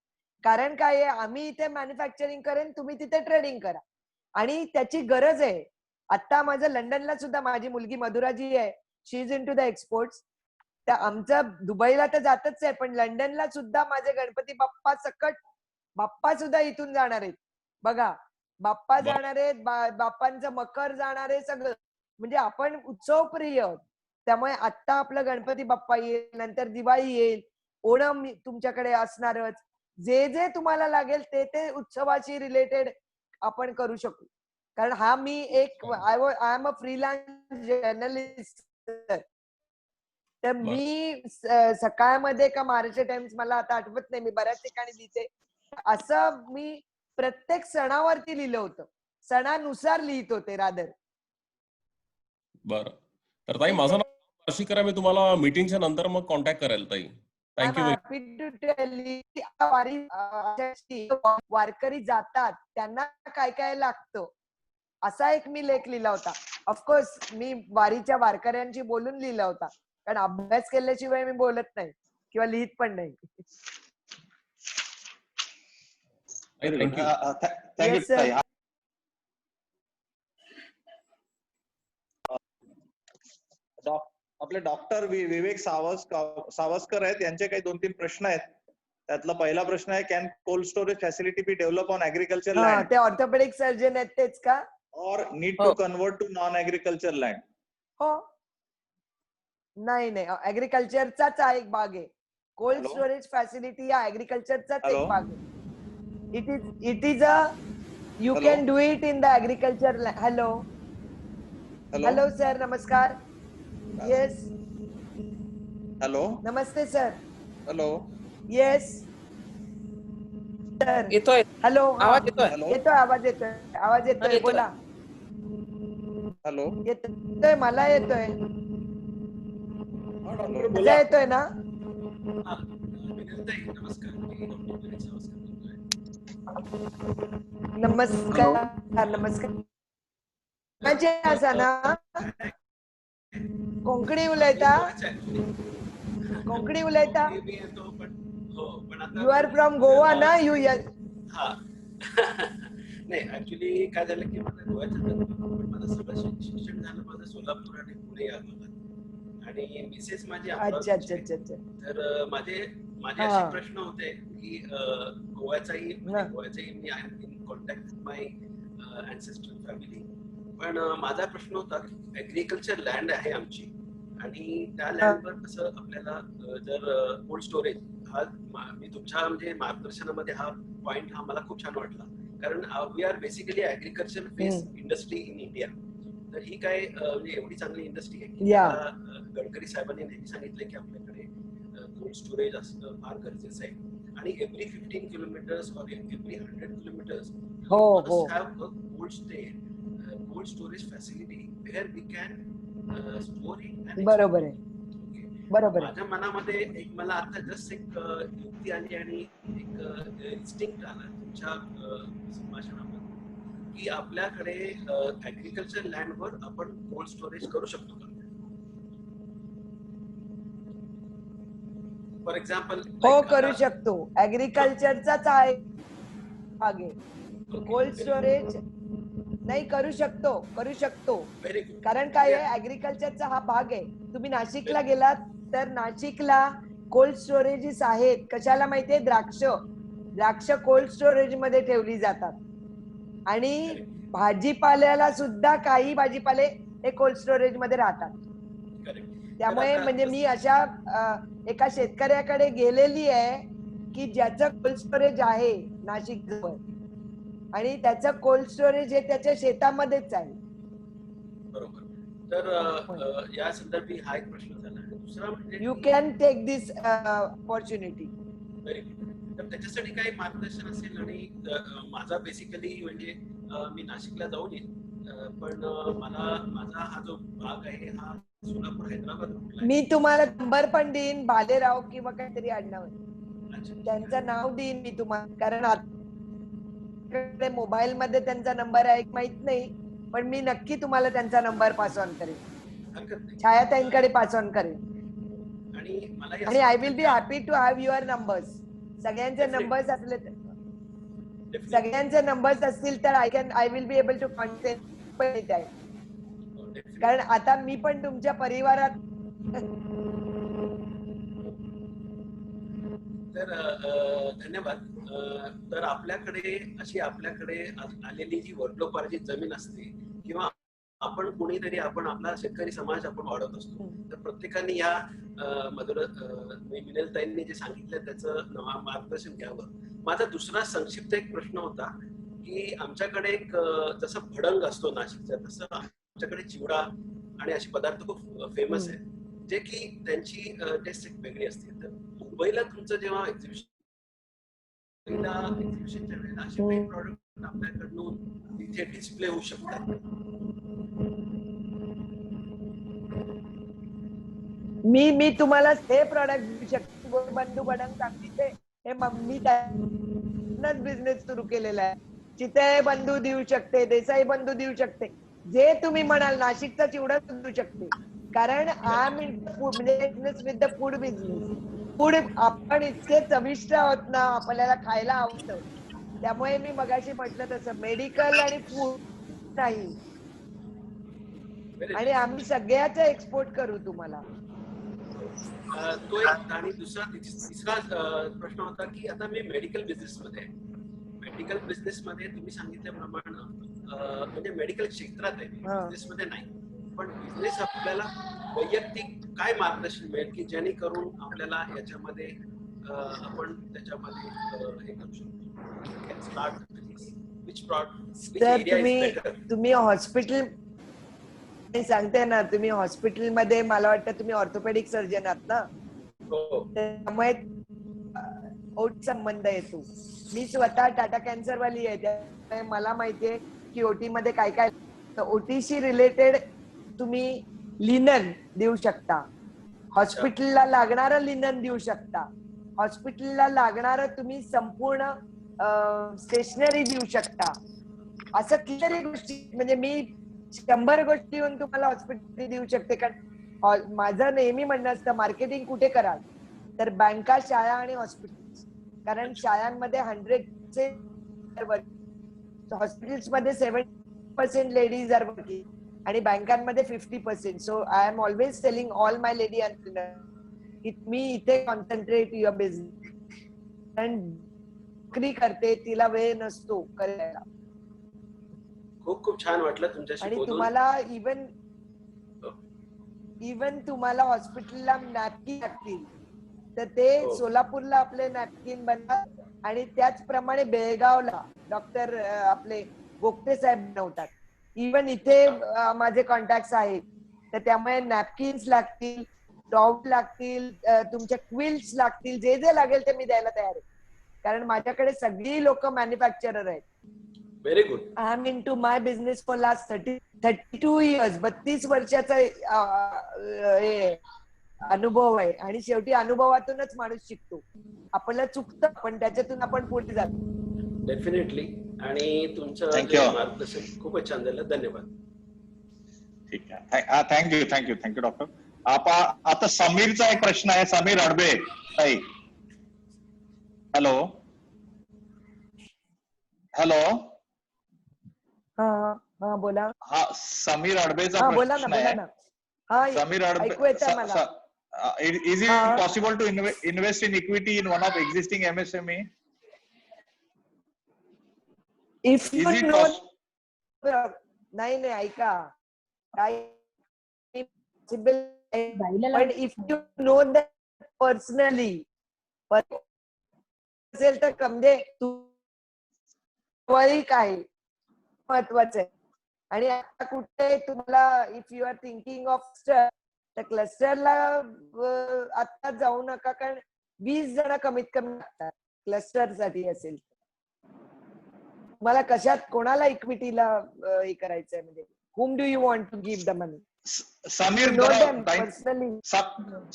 कारण काय आहे, आम्ही इथे मॅन्युफॅक्चरिंग करेन, तुम्ही तिथे ट्रेडिंग करा. आणि त्याची गरज आहे. आता माझं लंडनला सुद्धा माझी मुलगी मधुरा जी आहे, she is in to the exports. तर आमचं दुबईला तर जातच आहे, पण लंडनला सुद्धा माझे गणपती बाप्पा सुद्धा इथून जाणार आहेत. बघा, बाप्पा जाणार आहेत, बाप्पांचं मकर जाणार आहे, सगळं. म्हणजे आपण उत्सव प्रिय आहोत. त्यामुळे आता आपलं गणपती बाप्पा येईल, नंतर दिवाळी येईल, ओणम तुमच्याकडे असणारच. जे जे तुम्हाला लागेल ते उत्सवाशी रिलेटेड आपण करू शकू. कारण हा मी एक I am a freelance journalist. तर मी सकाळमध्ये का महाराष्ट्र टाइम्स, मला आता आठवत नाही, मी बऱ्याच ठिकाणी लिहिते. असं मी प्रत्येक सणावरती लिहिलं होतं. सणानुसार लिहित होते रादर. बरं. तर ताई माझं नाव वार्षिक आहे. मी तुम्हाला मीटिंगच्या नंतर मग कॉन्टॅक्ट करेल ताई. Thank you very happy to tell वारकरी जातात त्यांना काय काय लागतं असा एक मी लेख लिहिला होता. ऑफकोर्स मी वारीच्या वारकऱ्यांशी बोलून लिहिला होता, कारण अभ्यास केल्याशिवाय मी बोलत नाही किंवा लिहित पण नाही. थँक्यू. Thank you Yes, sir. ताई. आपले डॉक्टर विवेक सावस्कर आहेत, यांचे काही 2-3 प्रश्न आहेत. त्यातला पहिला प्रश्न आहे, can cold storage facility be develop on agriculture हा, लँड ते ऑर्थोपेडिक सर्जन आहेत तेच का? Or need to convert to non agriculture land? हो. नाही नाही, ऍग्रिकल्चरचाच हा एक भाग आहे. Cold Hello? स्टोरेज फॅसिलिटी हा ऍग्रिकल्चरचाच Hello? एक भाग आहे. It is a you Hello? Can do it in the agriculture. Hello hello sir, नमस्कार. येस, हॅलो नमस्ते सर. Hello yes sir. येतोय हॅलो, आवाज येतोय. हॅलो येतोय आवाज, येतोय येतोय. बोला. हॅलो येतोय, मला येतोय. हा, डॉक्टर माझा बोला. येतोय ना? नमस्कार नमस्कार. माझे असा ना कोंकणी उलयता? कोंकणी उलयता? यू आर फ्रॉम गोवा ना? यू नाही, ऍक्च्युली काय झालं की माझं गोव्याचं जन्म, पण माझं सगळं शिक्षण झालं माझं सोलापूर आणि पुणे या भागात, आणि मिसेस माझी अच्छा अमरावतीची अच्छा आहे. अच्छा अच्छा. तर माझे हा. असे प्रश्न होते की गोव्याचाही मी I am in contact with my ancestral family, पण माझा प्रश्न होता की ऍग्रिकल्चर लँड आहे आमची, आणि त्या लँडवर कसं आपल्याला जर कोल्ड स्टोरेज हा मी तुमच्या म्हणजे मार्गदर्शनामध्ये हा पॉइंट हा मला खूप छान वाटला, कारण we are basically agriculture based industry in India. तर ही काय म्हणजे एवढी चांगली इंडस्ट्री आहे की गडकरी साहेबांनी नेहमी सांगितलं की आपल्याकडे कोल्ड स्टोरेज असणं फार गरजेचं आहे, आणि every 15 kilometres or every 100 kilometres have a cold storage facility where we can store it. बरोबर आहे, बरोबर आहे. माझ्या मनामध्ये एक मला आता जस्ट एक युक्ती आली आणि एक इन्स्टिंक्ट आला तुमच्या संभाषणामध्ये की आपल्याकडे ऍग्रिकल्चर लँडवर आपण कोल्ड स्टोरेज करू शकतो का? फॉर एक्झाम्पल हो, करू शकतो. ऍग्रिकल्चरचाच आहे भाग आहे. कोल्ड स्टोरेज नाही, करू शकतो. Very good. कारण काय आहे, ऍग्रिकल्चरचा हा भाग आहे. तुम्ही नाशिकला गेलात तर नाशिकला कोल्ड स्टोरेजेस आहेत. कशाला माहितीये? द्राक्ष कोल्ड स्टोरेज मध्ये ठेवली जातात, आणि भाजीपाल्याला सुद्धा काही भाजीपाले हे कोल्ड स्टोरेज मध्ये राहतात. त्यामुळे म्हणजे मी अशा एका शेतकऱ्याकडे गेलेली आहे की ज्याचं कोल्ड स्टोरेज आहे नाशिक जवळ, आणि त्याचं कोल्ड स्टोरेज हे त्याच्या शेतामध्येच आहे. बरोबर. तर या संदर्भी हा एक प्रश्न झाला. दुसरा म्हणजे you can take this opportunity. Very good. तर त्याच्यासाठी काही मार्गदर्शन असेल, आणि माझा बेसिकली म्हणजे मी नाशिकला जाऊन येईल, पण मला माझा हा जो भाग आहे हा सोलापूर हैदराबाद रोडला आहे. मी तुम्हाला नंबर पण देईन, भालेराव किंवा काहीतरी आडनाव अच्छा. त्यांचं नाव देईन मी तुम्हाला, कारण आता मोबाईल मध्ये त्यांचा नंबर आहे माहित नाही, पण मी नक्की तुम्हाला त्यांचा नंबर पास ऑन करेन. हरकत नाही. छायाताईंकडे पास ऑन करेन, आणि मला आणि I will be happy to have your numbers. सगळ्यांचे नंबर्स असले तर, सगळ्यांचे नंबर्स असतील तर I will be able to contact. कारण आता मी पण तुमच्या परिवारात. तर धन्यवाद. तर आपल्याकडे आलेली जी वडिलोपार्जित जमीन असते, किंवा आपण कोणीतरी आपण आपला शेतकरी समाज आपण वाढवत असतो, तर प्रत्येकाने या मिनलताईंनी जे सांगितलं त्याचं मार्गदर्शन घ्यावं. माझा दुसरा संक्षिप्त एक प्रश्न होता की आमच्याकडे एक जसं भडंग असतो नाशिकचा, तसं आमच्याकडे चिवडा आणि असे पदार्थ खूप फेमस आहेत, जे की त्यांची टेस्ट एक वेगळी असते. तर मुंबईला तुमचं जेव्हा एक्झिबिशन पहिल्या एक्झिबिशनच्या वेळेला असे काही प्रॉडक्ट आपल्याकडून तिथे डिस्प्ले होऊ शकतात. मी तुम्हाला हे प्रॉडक्ट देऊ शकते. बंधू बडंग चांगलीचे हे मी त्यानंच बिझनेस सुरू केलेला आहे. चितळे बंधू देऊ शकते, देसाई बंधू देऊ शकते, जे तुम्ही म्हणाल. नाशिकचा चिवडा देऊ शकते, कारण आय एम इन म्हणजे business with the food business. Food आपण इतके चविष्ट आहोत ना, आपल्याला खायला आवडतं. त्यामुळे मी मगाशी म्हटलं तसं मेडिकल आणि फूड नाही, आणि आम्ही सगळ्याच एक्सपोर्ट करू तुम्हाला. तो एक. आणि तिसरा प्रश्न होता की आता मी मेडिकल बिझनेस मध्ये आहे. मेडिकल बिझनेस मध्ये तुम्ही सांगितल्याप्रमाणे म्हणजे मेडिकल क्षेत्रात आहे, बिझनेस मध्ये नाही. पण बिझनेस आपल्याला वैयक्तिक काय मार्गदर्शन मिळेल की जेणेकरून आपल्याला याच्यामध्ये आपण त्याच्यामध्ये हे करू शकतो. तुम्ही हॉस्पिटल सांगते ना, तुम्ही हॉस्पिटलमध्ये मला वाटतं तुम्ही ऑर्थोपेडिक सर्जन आहात ना, त्यामुळे ओटी संबंध येतो. मी स्वतः टाटा कॅन्सर वाली आहे, त्यामुळे मला माहितीये की ओटी मध्ये काय काय. ओटीशी रिलेटेड तुम्ही लिनन देऊ शकता, हॉस्पिटलला लागणारं लिनन देऊ शकता, हॉस्पिटलला लागणारं तुम्ही संपूर्ण स्टेशनरी देऊ शकता. असं कितीतरी गोष्टी, म्हणजे मी 100 गोष्टी येऊन तुम्हाला हॉस्पिटल देऊ शकते. कारण माझं नेहमी म्हणणं असतं मार्केटिंग कुठे कराल तर बँका, शाळा आणि हॉस्पिटल. कारण शाळांमध्ये 100चे हॉस्पिटल्स मध्ये 70% लेडीज आर वर्किंग आणि बँकांमध्ये 50%. So I am always telling all my lady entrepreneur की मी इथे कॉन्सन्ट्रेट युअर बिझनेस. नोकरी करते, तिला वेळ नसतो करायला. खूप छान वाटलं तुमच्याशी आणि बोलून. तुम्हाला इवन तुम्हाला हॉस्पिटलला नॅपकिन लागतील तर ते सोलापूरला आपले नॅपकिन बनतात, आणि त्याचप्रमाणे बेळगावला डॉक्टर आपले गोगटे साहेब बनवतात. इवन इथे माझे कॉन्टॅक्ट आहेत, तर त्यामुळे नॅपकिन्स लागतील, टॉवेल लागतील, तुमच्या क्विल्ट्स लागतील, जे जे लागेल ते मी द्यायला तयार आहे. कारण माझ्याकडे सगळी लोक मॅन्युफॅक्चरर आहेत. Very good. I am into my business for last 32 years. 32 वर्षाचा अनुभव आहे, आणि शेवटी अनुभवातूनच माणूस शिकतो. आपल्याला चुकतं पण त्याच्यातून आपण पुढे जातो. डेफिनेटली. आणि तुमचं मार्गदर्शन खूपच छान झालं. धन्यवाद. ठीक आहे, थँक्यू डॉक्टर. आता समीरचा एक प्रश्न आहे. समीर अडबे ताई. हॅलो. हा बोला. हा, समीर अडबेचा प्रश्न आहे. Sameer अडबे, is it possible to invest in equity in one of existing MSME? If you know, नाही ऐका, but if you know that personally असेल तर म्हणजे काय महत्वाचं आहे. आणि आता कुठे तुम्हाला if you are thinking of तर क्लस्टरला आता जाऊ नका, कारण 20 जण कमीत कमी लागतात क्लस्टर साठी असेल. तुम्हाला कशात कोणाला इक्विटीला हे करायचंय, म्हणजे whom do you want to give the money?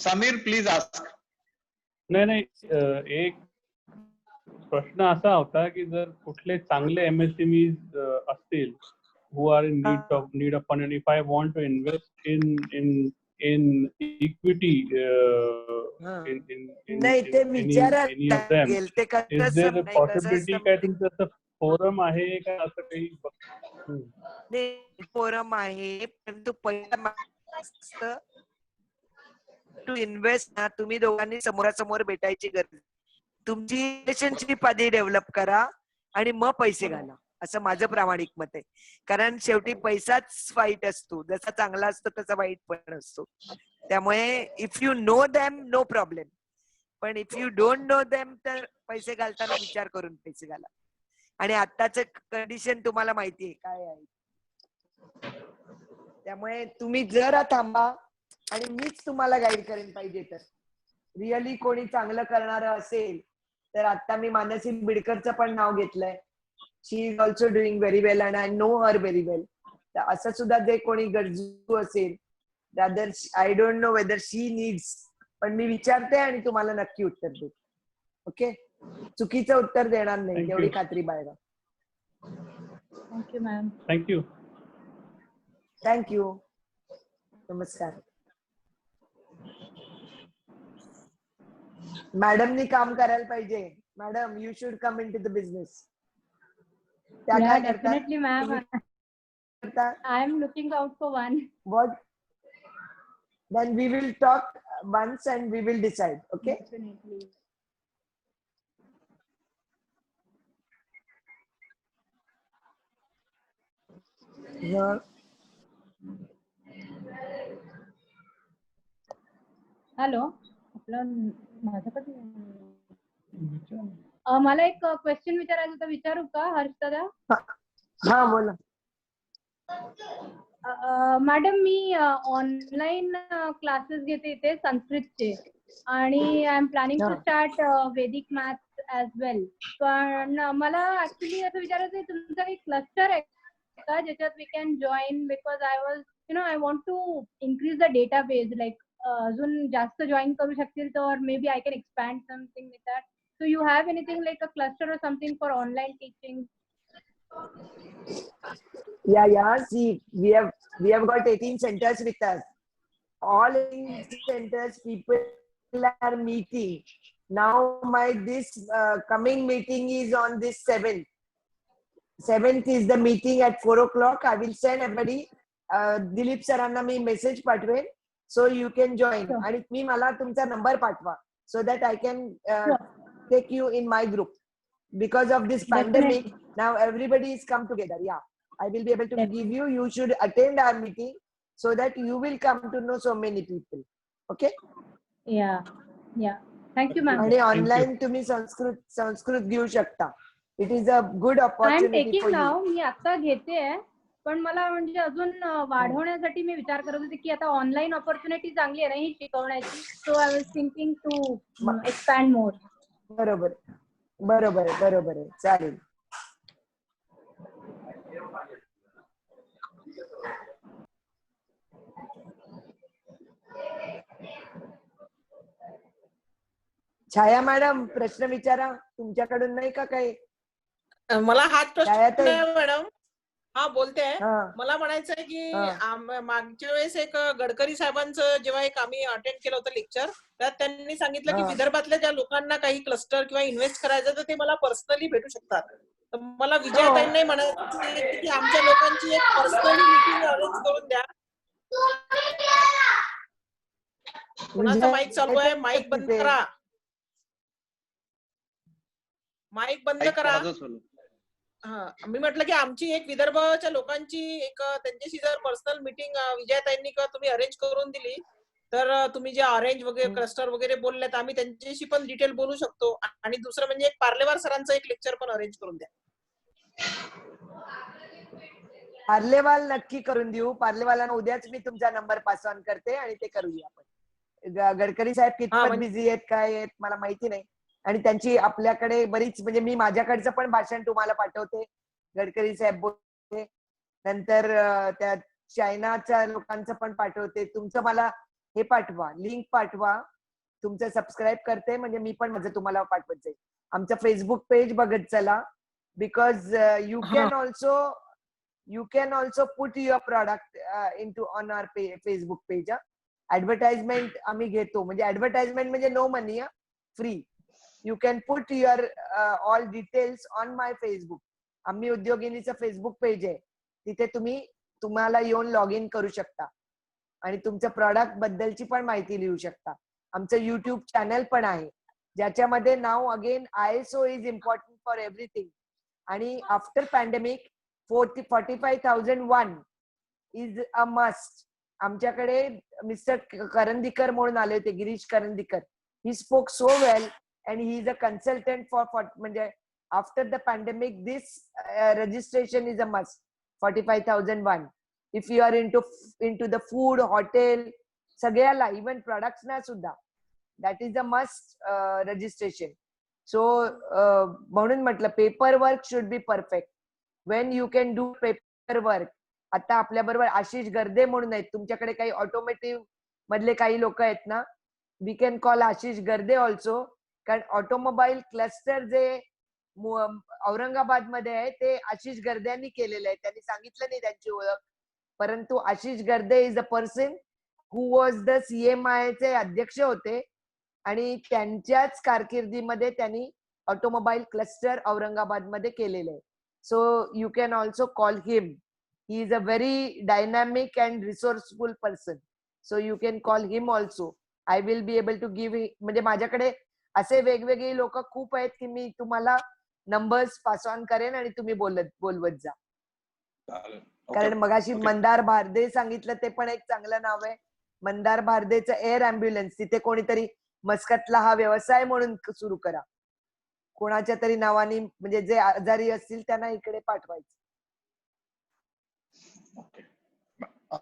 Sameer please ask. नाही, एक प्रश्न असा होता की जर कुठले चांगले MSME असतील who are in need of fund, and if I want to invest in equity in any of them, is there a possibility काय तुमचं फोरम आहे का असं काही? फोरम आहे, परंतु पहिला टू इन्व्हेस्ट ना तुम्ही दोघांनी समोरासमोर भेटायची गरज. तुमची रिलेशनशिप आधी डेव्हलप करा आणि मग पैसे घाला, असं माझं प्रामाणिक मत आहे. कारण शेवटी पैसाच वाईट असतो, जसा चांगला असतो तसा वाईट पण असतो. त्यामुळे if you know them no problem, पण if you don't know them तर पैसे घालताना विचार करून पैसे घाला. आणि आत्ताच कंडिशन तुम्हाला माहिती आहे काय आहे. त्यामुळे तुम्ही जरा थांबा, आणि मीच तुम्हाला गाईड करेन पाहिजे तर. रिअली कोणी चांगलं करणारं असेल तर आता मी मानसी बिडकरचं पण नाव घेतलंय. She is also doing very well and I know her very well. तर असं सुद्धा जे कोणी गरजू असेल, rather I don't know whether she needs, पण मी विचारते आणि तुम्हाला नक्की उत्तर देते. ओके, चुकीचं उत्तर देणार नाही, Thank तेवढी you. खात्री बाळगा. Thank you ma'am. थँक्यू. थँक्यू. नमस्कार. मॅडमनी काम करायला पाहिजे. Madam, you should come in to the business. त्या Yeah, काय करतात? definitely, ma'am. करतात? I am looking out for one. What? Then we will talk once and we will decide. Okay? Definitely. Yeah. Hello, आपलं माझं कधी मला एक question विचारायचं होतं, विचारू का हर्षदा? हा बोला. मॅडम, मी ऑनलाईन क्लासेस घेते इथे संस्कृतचे, आणि I am planning to start vedic maths as well. पण मला ऍक्च्युली असं विचारायचं आहे, तुमचा काही क्लस्टर आहे का ज्याच्यात we can join? Because I was I want to increase the database, like अजून जास्त जॉईन करू शकतील तर maybe I can expand something with that. So you have anything like a cluster or something for online teaching? Yeah. See, we have got 18 centers with us. All 18 centers people are meeting. Now this coming meeting is on this 7th. 7th is the meeting at 4 o'clock. I will send everybody. Dilip sir me message पाठवेन. So you can join. Sure. आणि मी मला तुमचा number पाठवा. So that I can take you in my group. Because of this pandemic, now everybody is come together. Yeah, I will be able to give you. You should attend our meeting so that you will come to know so many people. Okay? Yeah. Thank you, ma'am. आणि online तुम्ही संस्कृत घेऊ शकता. It is a good I am opportunity taking for you. नाव, मी आता घेते, पण मला म्हणजे अजून वाढवण्यासाठी मी विचार करत होते की आता ऑनलाईन ऑपॉर्च्युनिटी चांगली आहे ना ही शिकवण्याची. So I was thinking to expand more. बरोबर आहे. चालेल. छाया मॅडम, प्रश्न विचारा. तुमच्याकडून नाही का काही? मला हाच प्रश्न छायाताई. आहे मॅडम. हा, बोलते. हा. मला म्हणायचं आहे की मागच्या वेळेस एक गडकरी साहेबांचं जेव्हा एक आम्ही अटेंड केलं होतं लेक्चर, त्यात त्यांनी सांगितलं की विदर्भातल्या ज्या लोकांना काही क्लस्टर किंवा इन्व्हेस्ट करायचं तर ते मला पर्सनली भेटू शकतात. तर मला विजयाताईंनी म्हणायचं की आमच्या लोकांची एक पर्सनली मीटिंग अरेंज करून द्या. कुणाचा माईक चालू आहे? माईक बंद करा. माईक बंद करा. हा, मी म्हटलं की आमची एक विदर्भाच्या लोकांची एक त्यांच्याशी जर पर्सनल मीटिंग विजयाताईंनी किंवा तुम्ही अरेंज करून दिली तर तुम्ही जे ऑरेंज वगैरे क्लस्टर वगैरे बोललेत आम्ही त्यांच्याशी पण डिटेल बोलू शकतो. आणि दुसरं म्हणजे एक पार्लेवार सरांचं एक लेक्चर पण अरेंज करून द्या. पार्लेवाल नक्की करून देऊ. पार्लेवालांना उद्याच मी तुमचा नंबर पास ऑन करते आणि ते करूया आपण. गडकरी साहेब कितपत बिझी आहेत काय आहेत मला माहिती नाही. आणि त्यांची आपल्याकडे बरीच, म्हणजे मी माझ्याकडचं पण भाषण तुम्हाला पाठवते. गडकरी साहेब बोलते, नंतर त्या चायनाच्या लोकांचं पण पाठवते. तुमचं मला हे पाठवा, लिंक पाठवा. तुमचं सबस्क्राईब करते, म्हणजे मी पण माझं तुम्हाला पाठवत जाईल. आमचं फेसबुक पेज बघत चला. Because you can also put your product into on our Facebook page. Advertisement आम्ही घेतो, म्हणजे ऍडव्हर्टाइजमेंट म्हणजे no money, free. You can put your all details on my Facebook. आम्ही उद्योगिनीचं फेसबुक पेज आहे, तिथे तुम्हाला येऊन लॉग इन करू शकता आणि तुमच्या प्रॉडक्ट बद्दलची पण माहिती लिहू शकता. आमचं युट्यूब चॅनल पण आहे ज्याच्यामध्ये now again ISO is important for everything. आणि after pandemic 45,001 is a must. आमच्याकडे मिस्टर करंदीकर म्हणून आले होते, Girish Karandikar. He spoke so well and he is a consultant for after the pandemic this registration is a must. 45,001 if you are into the food hotel सगळ्याला, even products ना सुद्धा, that is a must registration. So म्हणून म्हटलं paper work should be perfect. Wien you can do paper work. आता आपल्या बरोबर आशिष गर्दे म्हणून आहेत, तुमच्याकडे काही ऑटोमोटिव्ह मधले काही लोक आहेत ना, वी कॅन कॉल आशिष गर्दे ऑल्सो. कारण ऑटोमोबाईल क्लस्टर जे औरंगाबाद मध्ये आहे ते आशिष गर्द्यांनी केलेलं आहे. त्यांनी सांगितलं नाही त्यांची ओळख, परंतु आशिष गर्दे is a person who was the CMI चे अध्यक्ष होते आणि त्यांच्याच कारकिर्दीमध्ये त्यांनी ऑटोमोबाईल क्लस्टर औरंगाबाद मध्ये केलेलं आहे. So you can also call him. He is a very dynamic and resourceful person. So you can call him also. I will be able to give, म्हणजे माझ्याकडे असे वेगवेगळे लोक खूप आहेत की मी तुम्हाला नंबर्स पास ऑन करेन आणि तुम्ही बोलवत जा. कारण मगाशी मंदार भारदे सांगितलं ते पण एक चांगलं नाव आहे. मंदार भारदेचं एअर अँब्युलन्स, तिथे कोणीतरी मस्कतला हा व्यवसाय म्हणून सुरू करा. कोणाच्या तरी नावाने, म्हणजे जे आजारी असतील त्यांना इकडे पाठवायचं.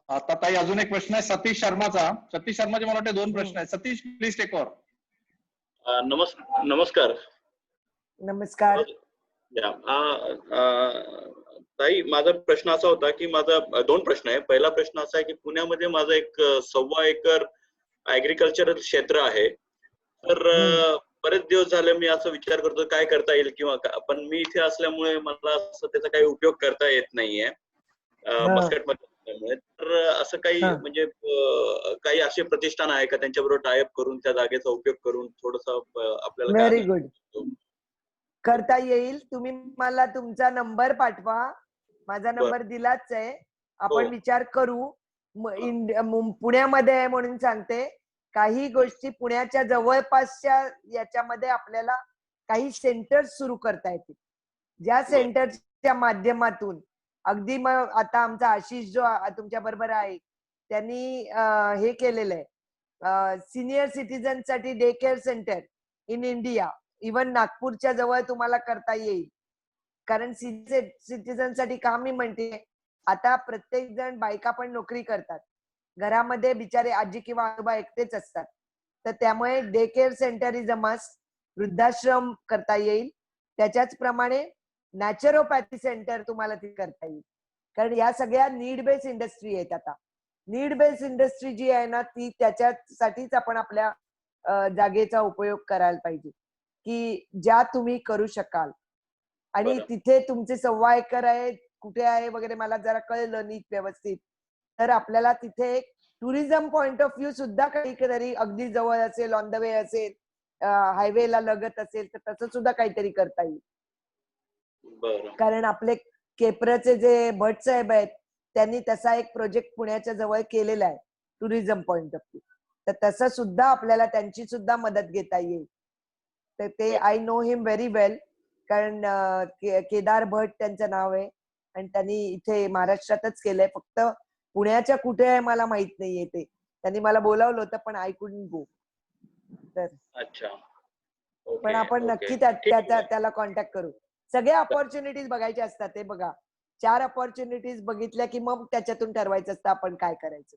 आता ताई अजून एक प्रश्न आहे सतीश शर्माचा. सतीश शर्माचे मला वाटतं 2 प्रश्न आहेत. Satish please take over. नमस्कार. नमस्कार. ताई माझा प्रश्न असा होता की माझा 2 प्रश्न आहे. पहिला प्रश्न असा आहे की पुण्यामध्ये माझं एक 1.25 एकर ऍग्रिकल्चरल क्षेत्र आहे. तर बरेच दिवस झाले मी असं विचार करतो काय करता येईल किंवा पण मी इथे असल्यामुळे मला असं त्याचा काही उपयोग करता येत नाहीये मस्कटमध्ये असल्यामुळे. तर असं काही म्हणजे काही असे प्रतिष्ठान आहे का त्यांच्याबरोबर टायअप करून त्या जागेचा उपयोग करून थोडस आपल्याला व्हेरी गुड करता येईल. तुम्ही मला तुमचा नंबर पाठवा. माझा नंबर दिलाच आहे. आपण विचार करू. पुण्यामध्ये आहे म्हणून सांगते, काही गोष्टी पुण्याच्या जवळपासच्या याच्यामध्ये आपल्याला काही सेंटर्स सुरू करता येतील, ज्या सेंटरच्या माध्यमातून अगदी मग आता आमचा आशिष जो तुमच्या बरोबर आहे त्यांनी हे केलेलं आहे सिनियर सिटीजन साठी day care centre in India. Even नागपूरच्या जवळ तुम्हाला करता येईल. कारण सिनियर सिटीजन साठी का मी म्हणते, आता प्रत्येक जण बायका पण नोकरी करतात, घरामध्ये बिचारे आजी किंवा आजोबा एकटेच असतात, तर त्यामुळे day care centre is a must. वृद्धाश्रम करता येईल. त्याच्याच प्रमाणे नॅचरोपॅथी सेंटर तुम्हाला ती करता येईल. कारण या सगळ्या नीड बेस इंडस्ट्री आहेत. आता नीड बेस इंडस्ट्री जी आहे ना, ती त्याच्यासाठीच आपण आपल्या जागेचा उपयोग करायला पाहिजे की ज्या तुम्ही करू शकाल. आणि तिथे तुमचे 1.25 एकर आहे, कुठे आहे वगैरे मला जरा कळलं नीट व्यवस्थित, तर आपल्याला तिथे एक टुरिझम पॉइंट ऑफ व्ह्यू सुद्धा काहीतरी अगदी जवळ असेल, ऑन द वे असेल, हायवेला लगत असेल, तर तसं सुद्धा काहीतरी करता येईल. कारण आपले केप्रचे जे भट साहेब आहेत त्यांनी तसा एक प्रोजेक्ट पुण्याच्या जवळ केलेला आहे टुरिझम पॉइंट ऑफ व्ह्यू. तर तसं सुद्धा आपल्याला त्यांची सुद्धा मदत घेता येईल. तर ते आय नो हिम व्हेरी वेल. कारण केदार भट त्यांचं नाव आहे आणि त्यांनी इथे महाराष्ट्रातच केलंय. फक्त पुण्याच्या कुठे आहे मला माहित नाहीये. ते त्यांनी मला बोलावलं होतं पण आय कुडंट गो. तर पण आपण नक्की त्याला कॉन्टॅक्ट करू. सगळ्या ऑपॉर्च्युनिटीज बघायच्या असतात. ते बघा 4 ऑपॉर्च्युनिटीज बघितल्या की मग त्याच्यातून ठरवायचं असतं आपण काय करायचं.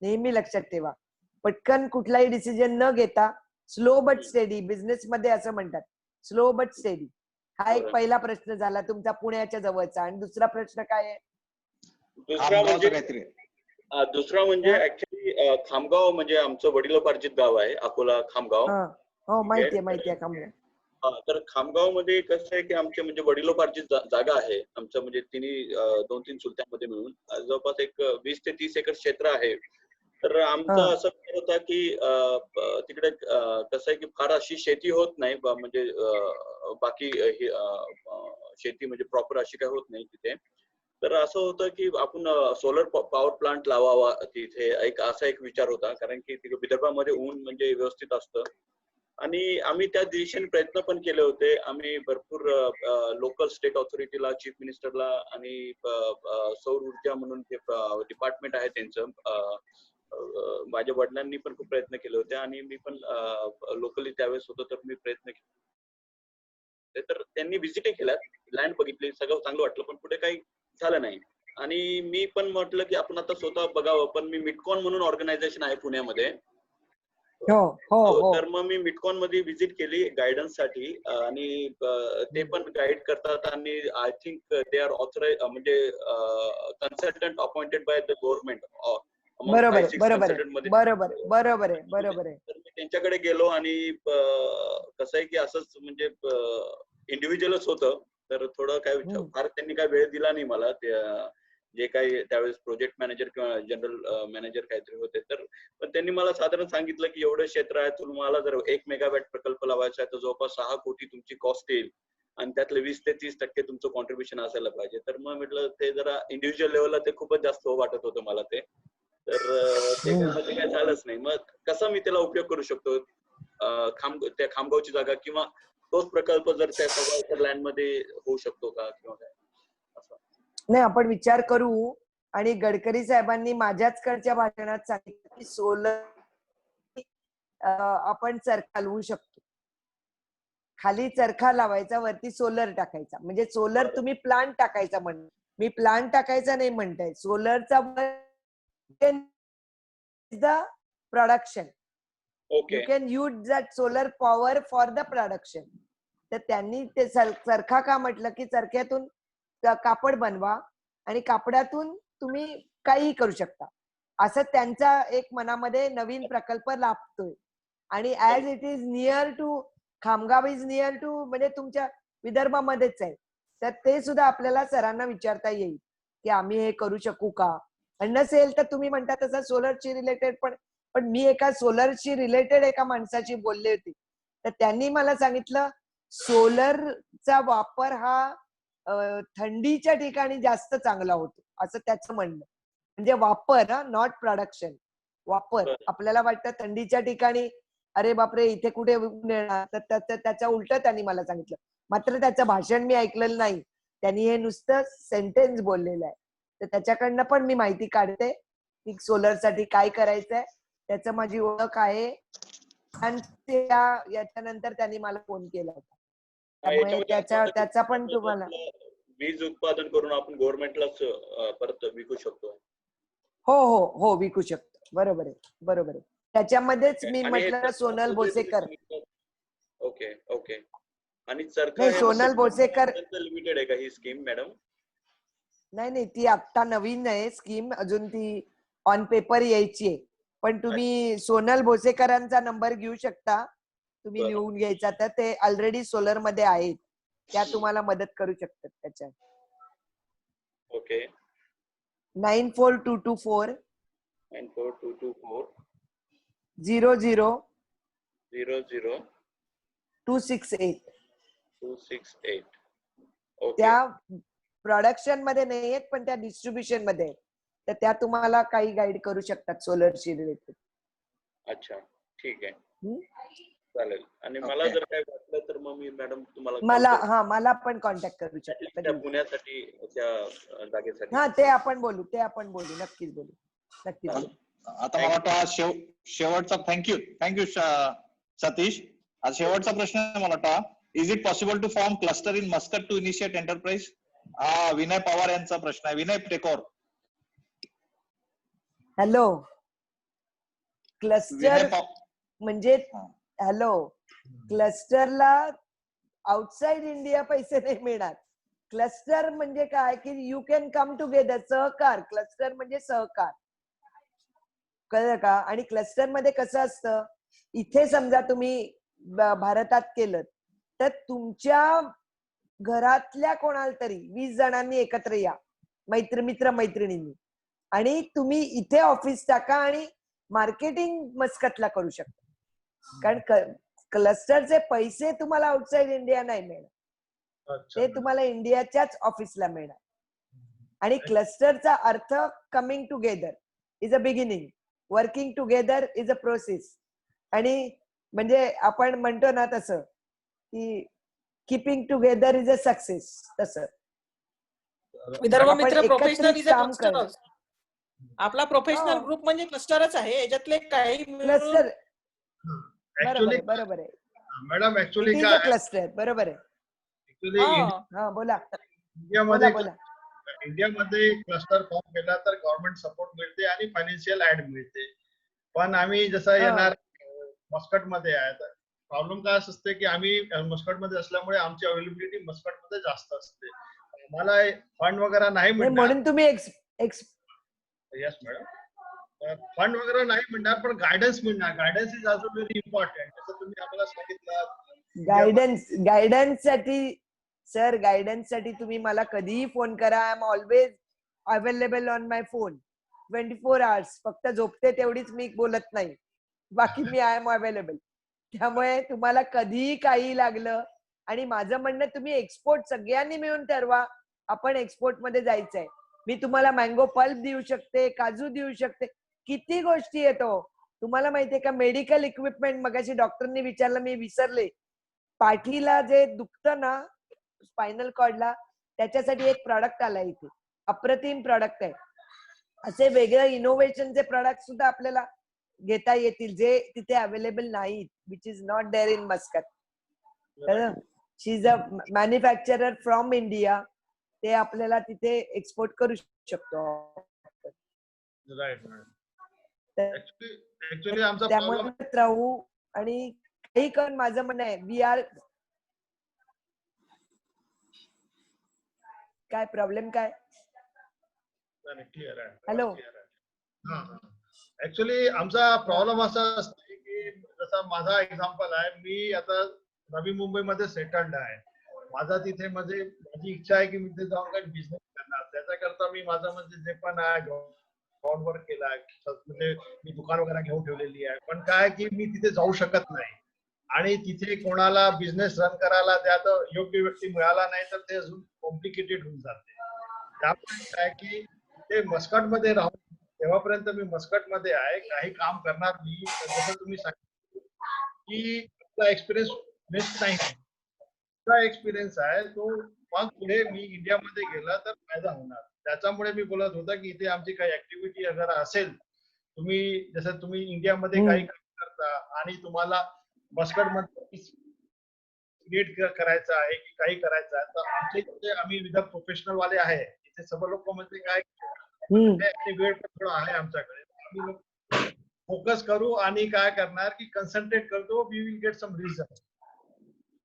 नेहमी लक्षात ठेवा, पटकन कुठलाही डिसिजन न घेता स्लो बट स्टेडी. बिझनेस मध्ये असं म्हणतात, स्लो बट स्टेडी. हा एक पहिला प्रश्न झाला तुमचा पुण्याच्या जवळचा. आणि दुसरा प्रश्न काय आहे? दुसरा म्हणजे ऍक्च्युली खामगाव म्हणजे आमचं वडिलोपार्जित गाव आहे, अकोला खामगाव. हो माहितीये खामगाव. तर खामगाव मध्ये कसं आहे की आमचे म्हणजे वडिलोपार्जित जागा आहे आमचं, म्हणजे 2-3 चुलत्यांमध्ये मिळून जवळपास एक 20 ते 30 एकर क्षेत्र आहे. तर आमचं असं होतं की तिकडे कसं आहे की फार अशी शेती होत नाही, म्हणजे बाकी शेती म्हणजे प्रॉपर अशी काही होत नाही तिथे. तर असं होतं की आपण सोलर पॉवर प्लांट लावावा तिथे, असा एक विचार होता. कारण की तिथे विदर्भामध्ये ऊन म्हणजे व्यवस्थित असतं आणि आम्ही त्या दिशेने प्रयत्न पण केले होते. आम्ही भरपूर लोकल स्टेट ऑथॉरिटीला, चीफ मिनिस्टरला आणि सौर ऊर्जा म्हणून ते डिपार्टमेंट आहे त्यांचं, माझ्या वडिलांनी पण खूप प्रयत्न केले होते आणि मी पण लोकली त्यावेळेस होतो तर मी प्रयत्न केले. तर त्यांनी व्हिजिट केल्या, लँड बघितली, सगळं चांगलं वाटलं, पण पुढे काही झालं नाही. आणि मी पण म्हटलं की आपण आता स्वतः बघावं. पण मी मिटकॉन म्हणून ऑर्गनायझेशन आहे पुण्यामध्ये, हो हो हो तर मग मी मिटकॉन मध्ये व्हिजिट केली गायडन्स साठी आणि ते पण गाईड करतात आणि I think they are authorise म्हणजे consultant appointed by the government. बरोबर आहे बरोबर आहे बरोबर आहे बरोबर आहे बरोबर आहे. तर मी त्यांच्याकडे गेलो आणि कसं आहे की असंच म्हणजे इंडिव्हिज्युअलच होतं. तर थोडं काय फार त्यांनी काय वेळ दिला नाही मला. जे काही त्यावेळेस प्रोजेक्ट मॅनेजर किंवा जनरल मॅनेजर काहीतरी होते. तर पण त्यांनी मला साधारण सांगितलं की एवढं क्षेत्र आहे, तुम्हाला जर 1 मेगावॅट प्रकल्प लावायचा आहे तर जवळपास 6 कोटी तुमची कॉस्ट येईल आणि त्यातले 20 ते 30% तुमचं कॉन्ट्रीब्युशन असायला पाहिजे. तर मग म्हटलं ते जरा इंडिव्हिज्युअल लेवलला ते खूपच जास्त वाटत होतं मला ते. तर ते काय झालंच नाही. मग कसा मी त्याला उपयोग करू शकतो त्या खामगावची जागा किंवा तोच प्रकल्प जर त्या सगळ्या लँड मध्ये होऊ शकतो का किंवा काय असं? नाही, आपण विचार करू. आणि गडकरी साहेबांनी माझ्याचकडच्या भाषणात सांगितलं की सोलर आपण चरखा लावू शकतो. खाली चरखा लावायचा, वरती सोलर टाकायचा. म्हणजे सोलर तुम्ही प्लांट टाकायचा म्हण, मी प्लांट टाकायचा नाही म्हणताय. सोलरचा production, you can use that solar power for the production. तर त्यांनी ते चरखा का म्हटलं की चरख्यातून कापड बनवा आणि कापडातून तुम्ही काही करू शकता, असं त्यांचा एक मनामध्ये नवीन प्रकल्प लाभतोय. आणि as it is near to Khamgaon is near to म्हणजे तुमच्या विदर्भामध्येच आहे. तर ते सुद्धा आपल्याला सरांना विचारता येईल की आम्ही हे करू शकू का. नसेल तर तुम्ही म्हणता तसं सोलरची रिलेटेड पण मी एका सोलरशी रिलेटेड एका माणसाची बोलले होती. तर त्यांनी मला सांगितलं सोलरचा वापर हा थंडीच्या ठिकाणी जास्त चांगला होतो असं त्याचं म्हणणं. म्हणजे वापर, नॉट प्रोडक्शन, वापर. आपल्याला वाटतं थंडीच्या ठिकाणी अरे बापरे इथे कुठे येणार, तर त्याच्या उलट त्यांनी मला सांगितलं. मात्र त्याचं भाषण मी ऐकलेलं नाही, त्यांनी हे नुसतं सेंटेन्स बोललेलं आहे. तर त्याच्याकडनं पण मी माहिती काढते की सोलरसाठी काय करायचंय. त्याचं माझी ओळख आहे आणि याच्यानंतर त्यांनी मला फोन केला होता. त्यामुळे त्याचा पण तुम्हाला वीज उत्पादन करून आपण गव्हर्नमेंटलाच परत विकू शकतो. हो हो हो विकू शकतो. बरोबर आहे बरोबर आहे. त्याच्यामध्येच मी म्हटलं सोनल भोसेकर. Okay okay. आणि चरखा नाही, सोनल भोसेकर लिमिटेड आहे का ही स्कीम मॅडम? नाही, ती आता नवीन आहे स्कीम, अजून ती ऑन पेपर यायची आहे. पण तुम्ही सोनल भोसेकरांचा नंबर घेऊ शकता, तुम्ही लिहून घ्यायचा. तर ते ऑलरेडी सोलर मध्ये आहेत, त्या तुम्हाला मदत करू शकतात त्याच्यात. ओके. 94224 00 268. त्या प्रोडक्शन मध्ये नाही आहेत पण त्या डिस्ट्रीब्युशन मध्ये आहेत. तर त्या तुम्हाला काही गाईड करू शकतात सोलरशी रिलेटेड. अच्छा ठीक आहे, चालेल. आणि मला जर काय वाटलं तर मग मी मॅडम तुम्हाला मला पण कॉन्टॅक्ट करू शकता पुण्यासाठी त्या जागेसाठी. ते आपण बोलू नक्कीच बोलू. आता मला वाटतं शेवटचा थँक्यू सतीश. आज शेवटचा प्रश्न आहे मला वाटतं, is it possible to form cluster in Muscat to initiate enterprise? हा विनय पवार यांचा प्रश्न आहे. विनय टेकोर. हॅलो. क्लस्टर म्हणजे क्लस्टरला आउटसाइड इंडिया पैसे नाही मिळणार. क्लस्टर म्हणजे काय की यू कॅन कम टुगेदर, सहकार. क्लस्टर म्हणजे सहकार, कळलं का. आणि क्लस्टर मध्ये कसं असतं, इथे समजा तुम्ही भारतात केलं तर तुमच्या घरातल्या कोणाला तरी 20 जणांनी एकत्र या, मित्र मैत्रिणींनी, आणि तुम्ही इथे ऑफिस टाका आणि मार्केटिंग मस्कटला करू शकता. कारण क्लस्टरचे पैसे तुम्हाला आउटसाइड इंडिया नाही मिळणार, ते तुम्हाला इंडियाच्याच ऑफिसला मिळणार. आणि क्लस्टरचा अर्थ coming together is a beginning, working together is a process. आणि म्हणजे आपण म्हणतो ना तसं की keeping together is a success. तसं विदर्भ मित्र प्रोफेशनल इज अ काम क्लस्टर. आपला प्रोफेशनल ग्रुप म्हणजे क्लस्टरच आहे. याच्यातले काही क्लस्टर बरोबर आहे मॅडम. ऍक्च्युली काय क्लस्टर बरोबर आहे. बोला इंडियामध्ये क्लस्टर फॉर्म केला तर गव्हर्नमेंट सपोर्ट मिळते आणि फायनान्शियल ऍड मिळते. पण आम्ही जसं येणार मस्कट मध्ये आहे. प्रॉब्लेम काय असते की आम्ही मस्कट मध्ये असल्यामुळे आमची अवेलेबिलिटी मस्कट मध्ये जास्त असते. आम्हाला फंड वगैरे नाही मिळणार. म्हणून तुम्ही येस मॅडम, फंड वगैरे नाही मिळणार पण गायडन्स मिळणार. Guidance is also very important. जसं तुम्ही आम्हाला सांगितलं गायडन्स साठी तुम्ही मला कधीही फोन करा. I am always available on my phone 24 hours. फक्त झोपते तेवढीच मी बोलत नाही, बाकी मी आय एम अवेलेबल. त्यामुळे तुम्हाला कधीही काही लागलं, आणि माझं म्हणणं तुम्ही एक्सपोर्ट सगळ्यांनी मिळून ठरवा, आपण एक्सपोर्ट मध्ये जायचंय. मी तुम्हाला मँगो पल्प देऊ शकते, काजू देऊ शकते, किती गोष्टी येतो. तुम्हाला माहितीये का मेडिकल इक्विपमेंट, मगाशी डॉक्टरनी विचारलं मी विसरले, पाठीला जे दुखतं ना स्पायनल कॉर्डला, त्याच्यासाठी एक प्रॉडक्ट आलाय इथे, अप्रतिम प्रॉडक्ट आहे. असे वेगळे इनोव्हेशनचे प्रॉडक्ट सुद्धा आपल्याला घेता येतील जे तिथे अवेलेबल नाहीत, which is not there in Muscat. She is a manufacturer from India. ते आपल्याला तिथे एक्सपोर्ट करू शकतो. Right madam. ऍक्च्युली आमचा त्यामुळे राहू आणि काही करून माझं म्हणणं आहे, वी आर काय प्रॉब्लेम काय? क्लिअर आहे. हॅलो. ऍक्च्युली आमचा प्रॉब्लेम असा असतो की जसं माझा एक्झाम्पल आहे, मी आता नवी मुंबईमध्ये सेटल्ड आहे. माझा तिथे माझी इच्छा आहे की मी तिथे जाऊन काही बिझनेस करणार. त्याच्याकरता मी माझं म्हणजे जे पण आहे ग्राउंड वर्क केला आहे, म्हणजे मी दुकान वगैरे घेऊन ठेवलेली आहे. पण काय की मी तिथे जाऊ शकत नाही, आणि तिथे कोणाला बिझनेस रन करायला त्यात योग्य व्यक्ती मिळाला नाही तर ते अजून कॉम्प्लिकेटेड होऊन जाते. त्यामुळे काय की ते मस्कट मध्ये राहून तेव्हापर्यंत मी मस्कट मध्ये आहे, काही काम करणार मी. जसं तुम्ही सांगितलं की आपला एक्सपिरियन्स बेस्ट नाही, एक्सपिरियन्स आहे तो मग पुढे मी इंडियामध्ये गेला तर फायदा होणार. त्याच्यामुळे मी बोलत होता की इथे आमची काही ऍक्टिव्हिटी अगर असेल, तुम्ही जसं तुम्ही इंडियामध्ये काही काम करता आणि तुम्हाला मस्कट मध्ये क्रिएट करायचं आहे की काही करायचं आहे, तर आमच्या इथे आम्ही विदाउट प्रोफेशनल वाले आहे. इथे सर्व लोक म्हणजे काय वेळ पण थोडा आहे आमच्याकडे. आम्ही फोकस करू आणि काय करणार की कन्सन्ट्रेट करतो, we will get some result.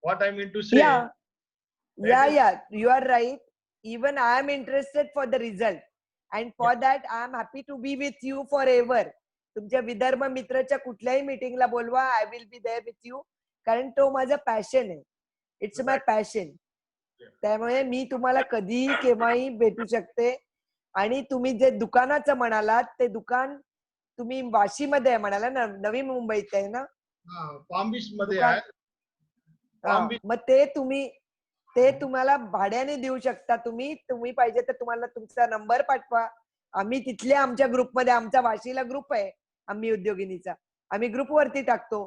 What I mean to say. Yeah, you are right. Even I am interested for the result, and for that I am happy to be with you forever. तुमच्या विदर्भ मित्रच्या कुठल्याही मीटिंगला बोलवा, I will be there with you. कारण तो माझा passion आहे. It's my passion. त्यामुळे मी तुम्हाला कधीही केव्हाही भेटू शकते. आणि तुम्ही जे दुकानाचं म्हणालात, ते दुकान तुम्ही वाशीमध्ये आहे म्हणाला ना, नवी मुंबईत आहे ना? पाम बीच मध्ये आहे. मग ते तुम्हाला भाड्याने देऊ शकता. तुम्ही पाहिजे तर तुम्हाला तुमचा नंबर पाठवा. आम्ही तिथले आमच्या ग्रुपमध्ये, आमचा वाशीला ग्रुप आहे आम्ही उद्योगिनीचा, आम्ही ग्रुप वरती टाकतो.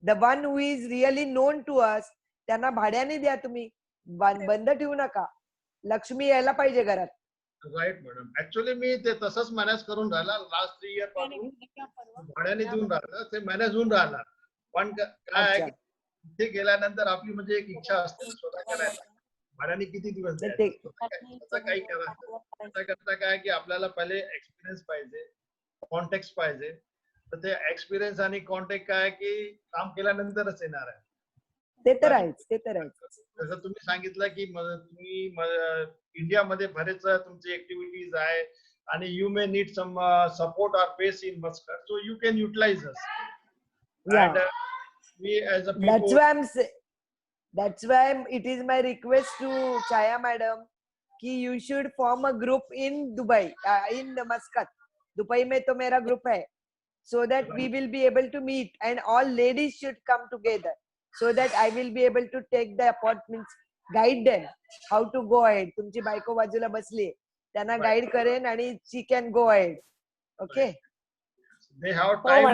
The one who is really known to us, त्यांना भाड्याने द्या. तुम्ही बंद ठेवू नका. लक्ष्मी यायला पाहिजे घरात. Right madam. ऍक्च्युली मी ते तसंच मॅनेज करून राहिला लास्ट 3 इयर पासून, भाड्याने देऊन राहिलं, ते मॅनेज होऊन राहिला. पण काय आहे तिथे गेल्यानंतर आपली म्हणजे एक इच्छा असते स्वतः करायला. भाड्याने किती दिवस काही करायचं. त्याच्याकरता काय की आपल्याला पहिले एक्सपिरियन्स पाहिजे, कॉन्टॅक्ट पाहिजे. तर ते एक्सपिरियन्स आणि कॉन्टॅक्ट काय की काम केल्यानंतरच येणार आहे. ते तर आहेच. जसं तुम्ही सांगितलं की तुम्ही इंडियामध्ये बरेच तुमची ऍक्टिव्हिटीज आहे आणि you may need some support or base in Muscat, so you can utilise us. We as a people, that's why it is my request to Chaya madam कि you should form a group in Dubai, in Muscat. Dubai में तो मेरा group है, so that we will be able to meet and all ladies should come together, so that I will be able to take the appointments, guide them how to go ahead. तुमची बायको बाजूला बसली, त्यांना guide करेन आणि she can go ahead. Okay. They have time.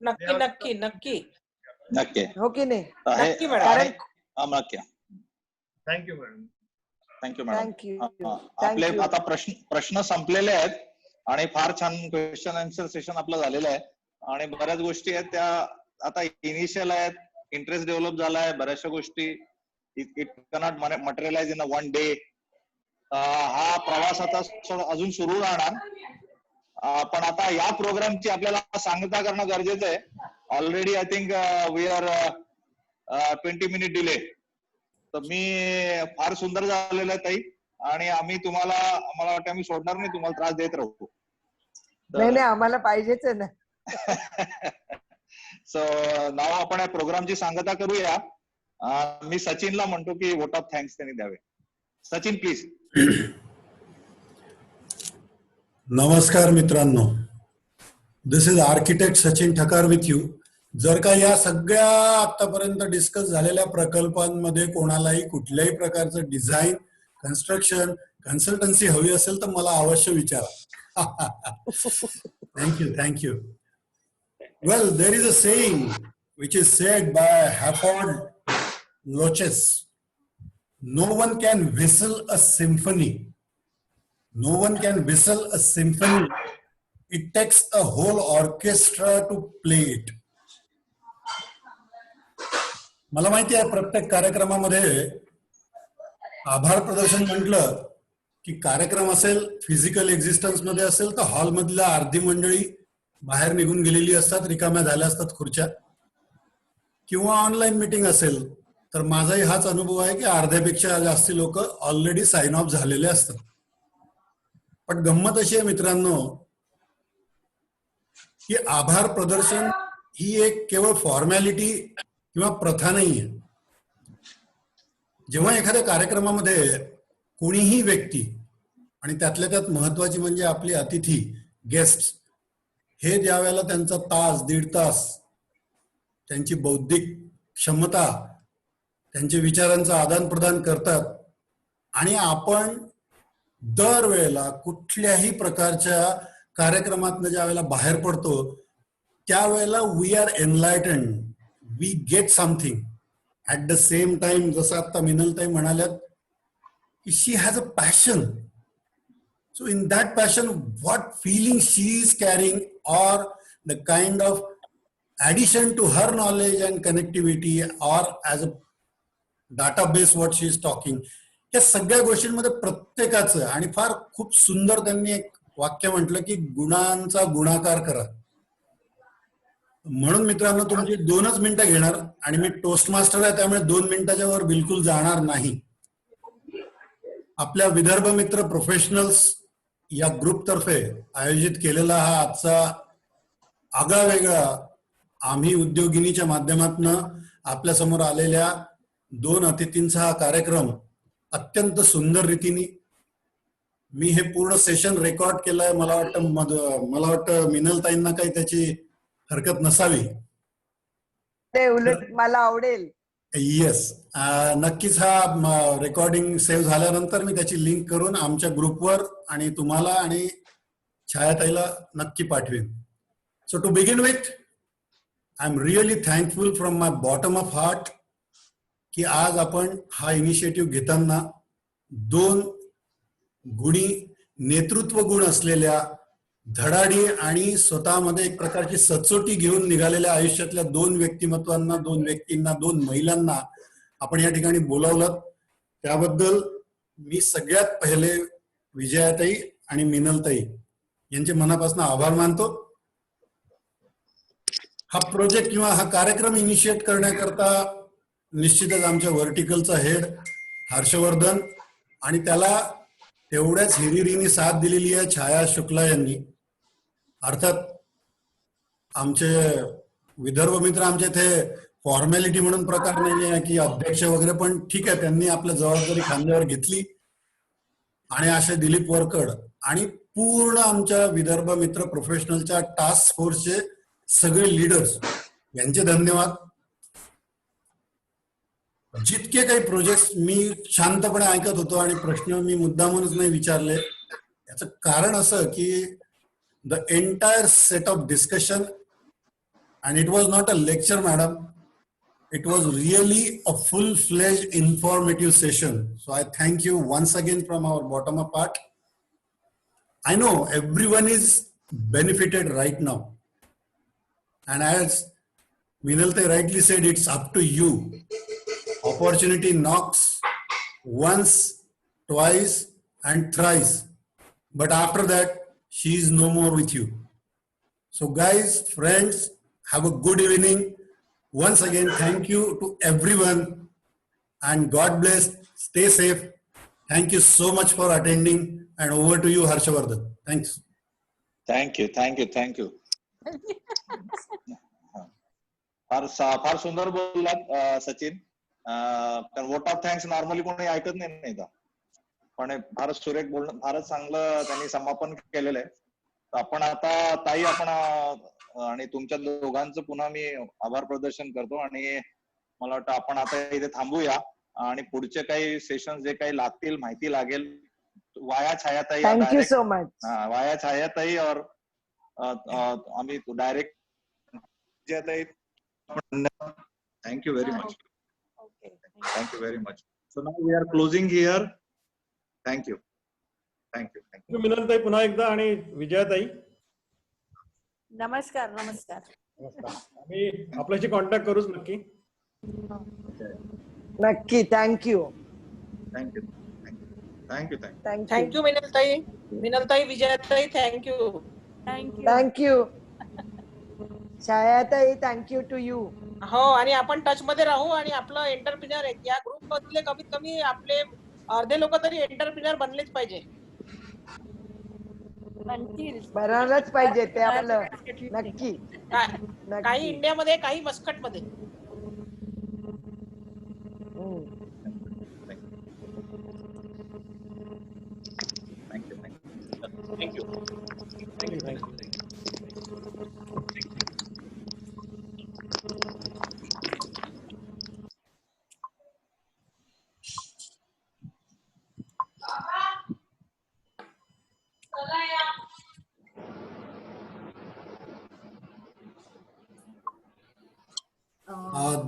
नक्की नक्की नक्की नक्की. हो की नाही? नक्की madam. Thank you madam. Thank you madam. आपले आता प्रश्न संपलेले आहेत आणि फार छान क्वेश्चन आन्सर सेशन आपलं झालेलं आहे आणि बऱ्याच गोष्टी आहेत त्या आता इनिशियल आहेत. इंटरेस्ट डेव्हलप झालाय बऱ्याचशा गोष्टी. It cannot materialise in a one day. हा प्रवास आता अजून सुरू राहणार. पण आता या प्रोग्रामची आपल्याला सांगता करणं गरजेचं आहे already I think we are 20 minute delay. तर मी फार सुंदर झालेलं आहे ताई, आणि आम्ही तुम्हाला, मला वाटतं आम्ही सोडणार नाही, तुम्हाला त्रास देत राहू. नाही आम्हाला पाहिजेच आहे ना. सो नाव आपण या प्रोग्रामची सांगता करूया. मी सचिनला म्हणतो की वोट ऑफ थँक्स त्यांनी द्यावे. सचिन प्लीज. नमस्कार मित्रांनो, this is architect Sachin Thakar with you. जर का या सगळ्या आतापर्यंत डिस्कस झालेल्या प्रकल्पांमध्ये कोणालाही कुठल्याही प्रकारचं डिझाईन, कन्स्ट्रक्शन, कन्सल्टन्सी हवी असेल तर मला अवश्य विचारा. Thank you. Well, there is a saying which is said by Harold Loches. No one can whistle a symphony. No one can whistle a symphony. It takes a whole orchestra to play it. मला माहिती आहे प्रत्येक कार्यक्रमामध्ये आभार प्रदर्शन म्हटलं की कार्यक्रम असेल, फिजिकल एक्झिस्टन्स मध्ये असेल तर हॉलमधल्या अर्धी मंडळी बाहेर निघून गेलेली असतात, रिकाम्या झाल्या असतात खुर्च्या. किंवा ऑनलाईन मीटिंग असेल तर माझाही हाच अनुभव आहे की अर्ध्यापेक्षा जास्ती लोक ऑलरेडी साइन ऑफ झालेले असतात. पण गंमत अशी आहे मित्रांनो की आभार प्रदर्शन ही एक केवळ फॉर्मॅलिटी किंवा प्रथा नाही आहे. जेव्हा एखाद्या कार्यक्रमामध्ये कोणीही व्यक्ती, आणि त्यातल्या त्यात महत्वाची म्हणजे आपले अतिथी, गेस्ट, हे ज्या वेळेला त्यांचा तास, 1.5 तास, त्यांची बौद्धिक क्षमता, त्यांच्या विचारांचं आदान प्रदान करतात, आणि आपण दरवेळेला कुठल्याही प्रकारच्या कार्यक्रमातनं ज्या वेळेला बाहेर पडतो त्यावेळेला we are enlightened, we get something. At the same time जसं आता मिनलताई म्हणाल्यात की she has a passion. So in that passion, what feeling she is carrying, or the kind of addition to her knowledge and connectivity, or as a database what she is talking, या सगळ्या गोष्टींमध्ये प्रत्येकाचं, आणि फार खूप सुंदर त्यांनी एक वाक्य म्हटलं की गुणांचा गुणाकार करा. म्हणून मित्रांनो तुमची 2च मिनिटं घेणार, आणि मी टोस्ट मास्टर आहे त्यामुळे 2 मिनिटाच्या वर बिलकुल जाणार नाही. आपल्या विदर्भ मित्र प्रोफेशनल्स या ग्रुप तर्फे आयोजित केलेला हा आजचा आगळा वेगळा आम्ही उद्योगिनीच्या माध्यमातून आपल्या समोर आलेल्या 2 अतिथींचा हा कार्यक्रम अत्यंत सुंदर रीतीने, मी हे पूर्ण सेशन रेकॉर्ड केलंय. मला वाटतं मिनलताईंना काही त्याची हरकत नसावी. ते उलट मला आवडेल. येस, नक्कीच हा रेकॉर्डिंग सेव्ह झाल्यानंतर मी त्याची लिंक करून आमच्या ग्रुपवर आणि तुम्हाला आणि छायाताईला नक्की पाठवेन. So to begin with, I am really thankful from my bottom of heart की आज आपण हा इनिशिएटिव्ह घेताना 2 गुणी, नेतृत्व गुण असलेल्या, धडाडी आणि स्वतःमध्ये एक प्रकारची सचोटी घेऊन निघालेल्या आयुष्यातल्या 2 व्यक्तिमत्वांना, 2 व्यक्तींना, 2 महिलांना आपण या ठिकाणी बोलावलं. त्याबद्दल मी सगळ्यात पहिले विजयाताई आणि मिनलताई यांचे मनापासून आभार मानतो. हा प्रोजेक्ट किंवा हा कार्यक्रम इनिशिएट करण्याकरता निश्चितच आमच्या व्हर्टिकलचा हेड हर्षवर्धन, आणि त्याला तेवढ्याच हिरिरीने साथ दिलेली आहे छाया शुक्ला यांनी. अर्थात आमचे विदर्भ मित्र आमचे इथे फॉर्मॅलिटी म्हणून प्रकार नाही आहे की अध्यक्ष वगैरे, पण ठीक आहे, त्यांनी आपल्या जबाबदारी खांद्यावर घेतली. आणि असे दिलीप वरकड आणि पूर्ण आमच्या विदर्भ मित्र प्रोफेशनलच्या टास्क फोर्सचे सगळे लीडर्स यांचे धन्यवाद. जितके काही प्रोजेक्ट्स मी शांतपणे ऐकत होतो आणि प्रश्न मी मुद्दामूनच नाही विचारले, याचं कारण असं की the entire set of discussion, and it was not a lecture madam, it was really a full-fledged informative session. So I thank you once again from our bottom of heart. I know everyone is benefited right now, and as Minaltai rightly said, it's up to you. Opportunity knocks once, twice and thrice, but after that she is no more with you. So guys, friends, Have a good evening. Once again, thank you to everyone and God bless. Stay safe. Thank you so much for attending, and over to you, Harshavardhan. Thanks. Thank you. फार सुंदर बोललात सचिन. कारण vote of thanks normally कोणी ऐकत नाही का, पण फारच सुरेख बोलणं, फारच चांगलं त्यांनी समापन केलेलं आहे. तर आपण आता ताई आपण आणि तुमच्या दोघांचं पुन्हा मी आभार प्रदर्शन करतो, आणि मला वाटतं आपण आता इथे थांबूया आणि पुढचे काही सेशन जे काही लागतील, माहिती लागेल, वाया छायाताई, थँक्यू सो मच. वाया छायाताई और आम्ही direct thank you very much. Thank you very much. So now we are closing here. Thank you. Minaltai पुन्हा एकदा, आणि विजयाताई नमस्कार. आम्ही आपल्याशी कॉन्टॅक्ट करूच नक्की. नक्की. Thank you. Thank you Minaltai, Vijayatai, thank you. Chhayatai, thank you to you. हो, आणि आपण टच मध्ये राहू, आणि आपलं एंटरप्रिनर या ग्रुप मधले कमीत कमी आपले अर्धे लोक तरी एंटरप्रिनर बनलेच पाहिजे. बनायलाच पाहिजे ते आपलं. नक्की. काही इंडियामध्ये, काही मस्कट मध्ये.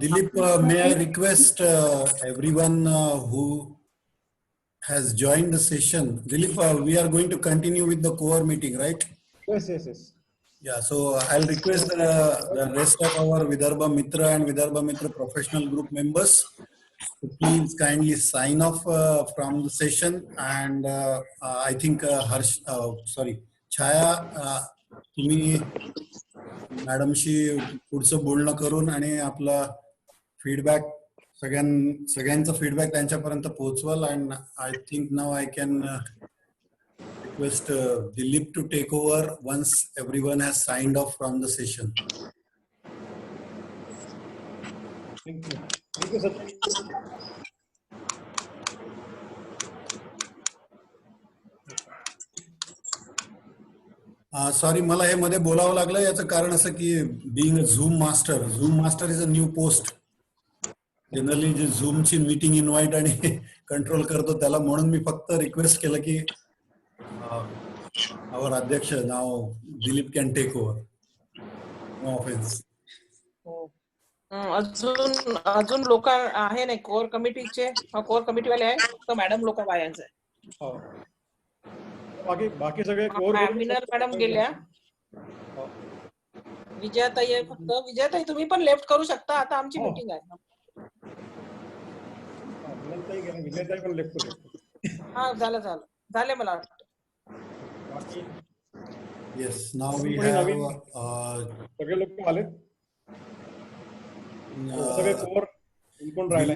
Dilip, may I request everyone who has joined the session. Dilip, we are going to continue with the core meeting, right? Yes. Yeah, so I'll request the rest of our Vidarbha Mitra and Vidarbha Mitra professional group members to please kindly sign off from the session. And I think Chaya, तुम्ही मॅडमशी पुढचं बोलणं करून आणि आपला feedback सगळ्यांचा feedback त्यांच्यापर्यंत पोहोचवाल. And I think now I can request Dilip to take over once everyone has signed off from the session. Thank you, Sachin. Sorry, मला हे मध्ये बोलावं लागलं. याचं कारण असं की being a zoom master is a new post. Generally जे झूमची मीटिंग इन्व्हाइट आणि कंट्रोल करतो त्याला, म्हणून मी फक्त रिक्वेस्ट केलं की our अध्यक्ष now Dilip can take over. No offense. अजून लोक आहे नाही कोर कमिटीचे. कोर कमिटी वाले आहे, फक्त मॅडम लोक बायांचे आहे. बाकी सगळे कोर मिनल मॅडम गेल्या. विजयाताई आहे फक्त. विजयाताई तुम्ही पण लेफ्ट करू शकता, आता आमची मीटिंग आहे. विजयताई पण लेफ्ट करू शकतो. हा, झाले मला वाटतं. Yes, now we have सगळे लोक आले. सगळे कोर कोण राहिले.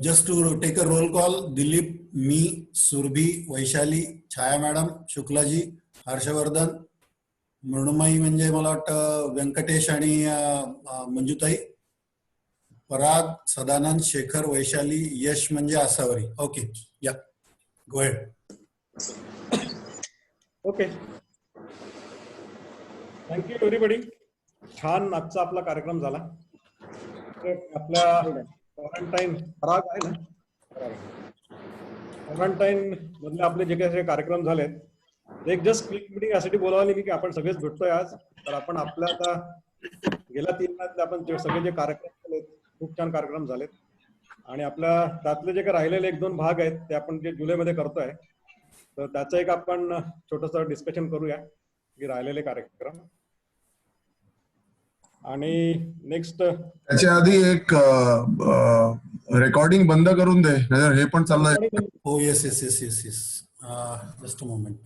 Just to take a roll call, Dilip, me, Surbhi, Vaishali, Chaya madam, Shuklaji, Harshavardhan, मृणुमाई म्हणजे मला वाटतं व्यंकटेश आणि मंजुताई, पराग, सदानंद, शेखर, वैशाली, यश म्हणजे आसावरी. ओके, या गो हेड. Okay, thank you everybody. छान आजचा आपला कार्यक्रम झाला. आपल्या क्वारंटाईन पराग आहे ना, क्वारंटाईन मधले आपले जे काही कार्यक्रम झालेत, एक जस्ट क्लिक मीटिंग यासाठी बोलावली मी की आपण सगळेच भेटतोय आज. तर आपण आपल्या आता गेल्या 3 महिन्यात आपण सगळे जे कार्यक्रम झालेत, खूप छान कार्यक्रम झालेत. आणि आपल्या त्यातले जे काही राहिलेले 1-2 भाग आहेत ते आपण जे जुलैमध्ये करतोय, तर त्याचं एक आपण छोटस डिस्कशन करूया की राहिलेले कार्यक्रम. आणि नेक्स्ट त्याच्या आधी एक रेकॉर्डिंग बंद करून दे, हे पण चाललंय. हो, येस. Just a moment.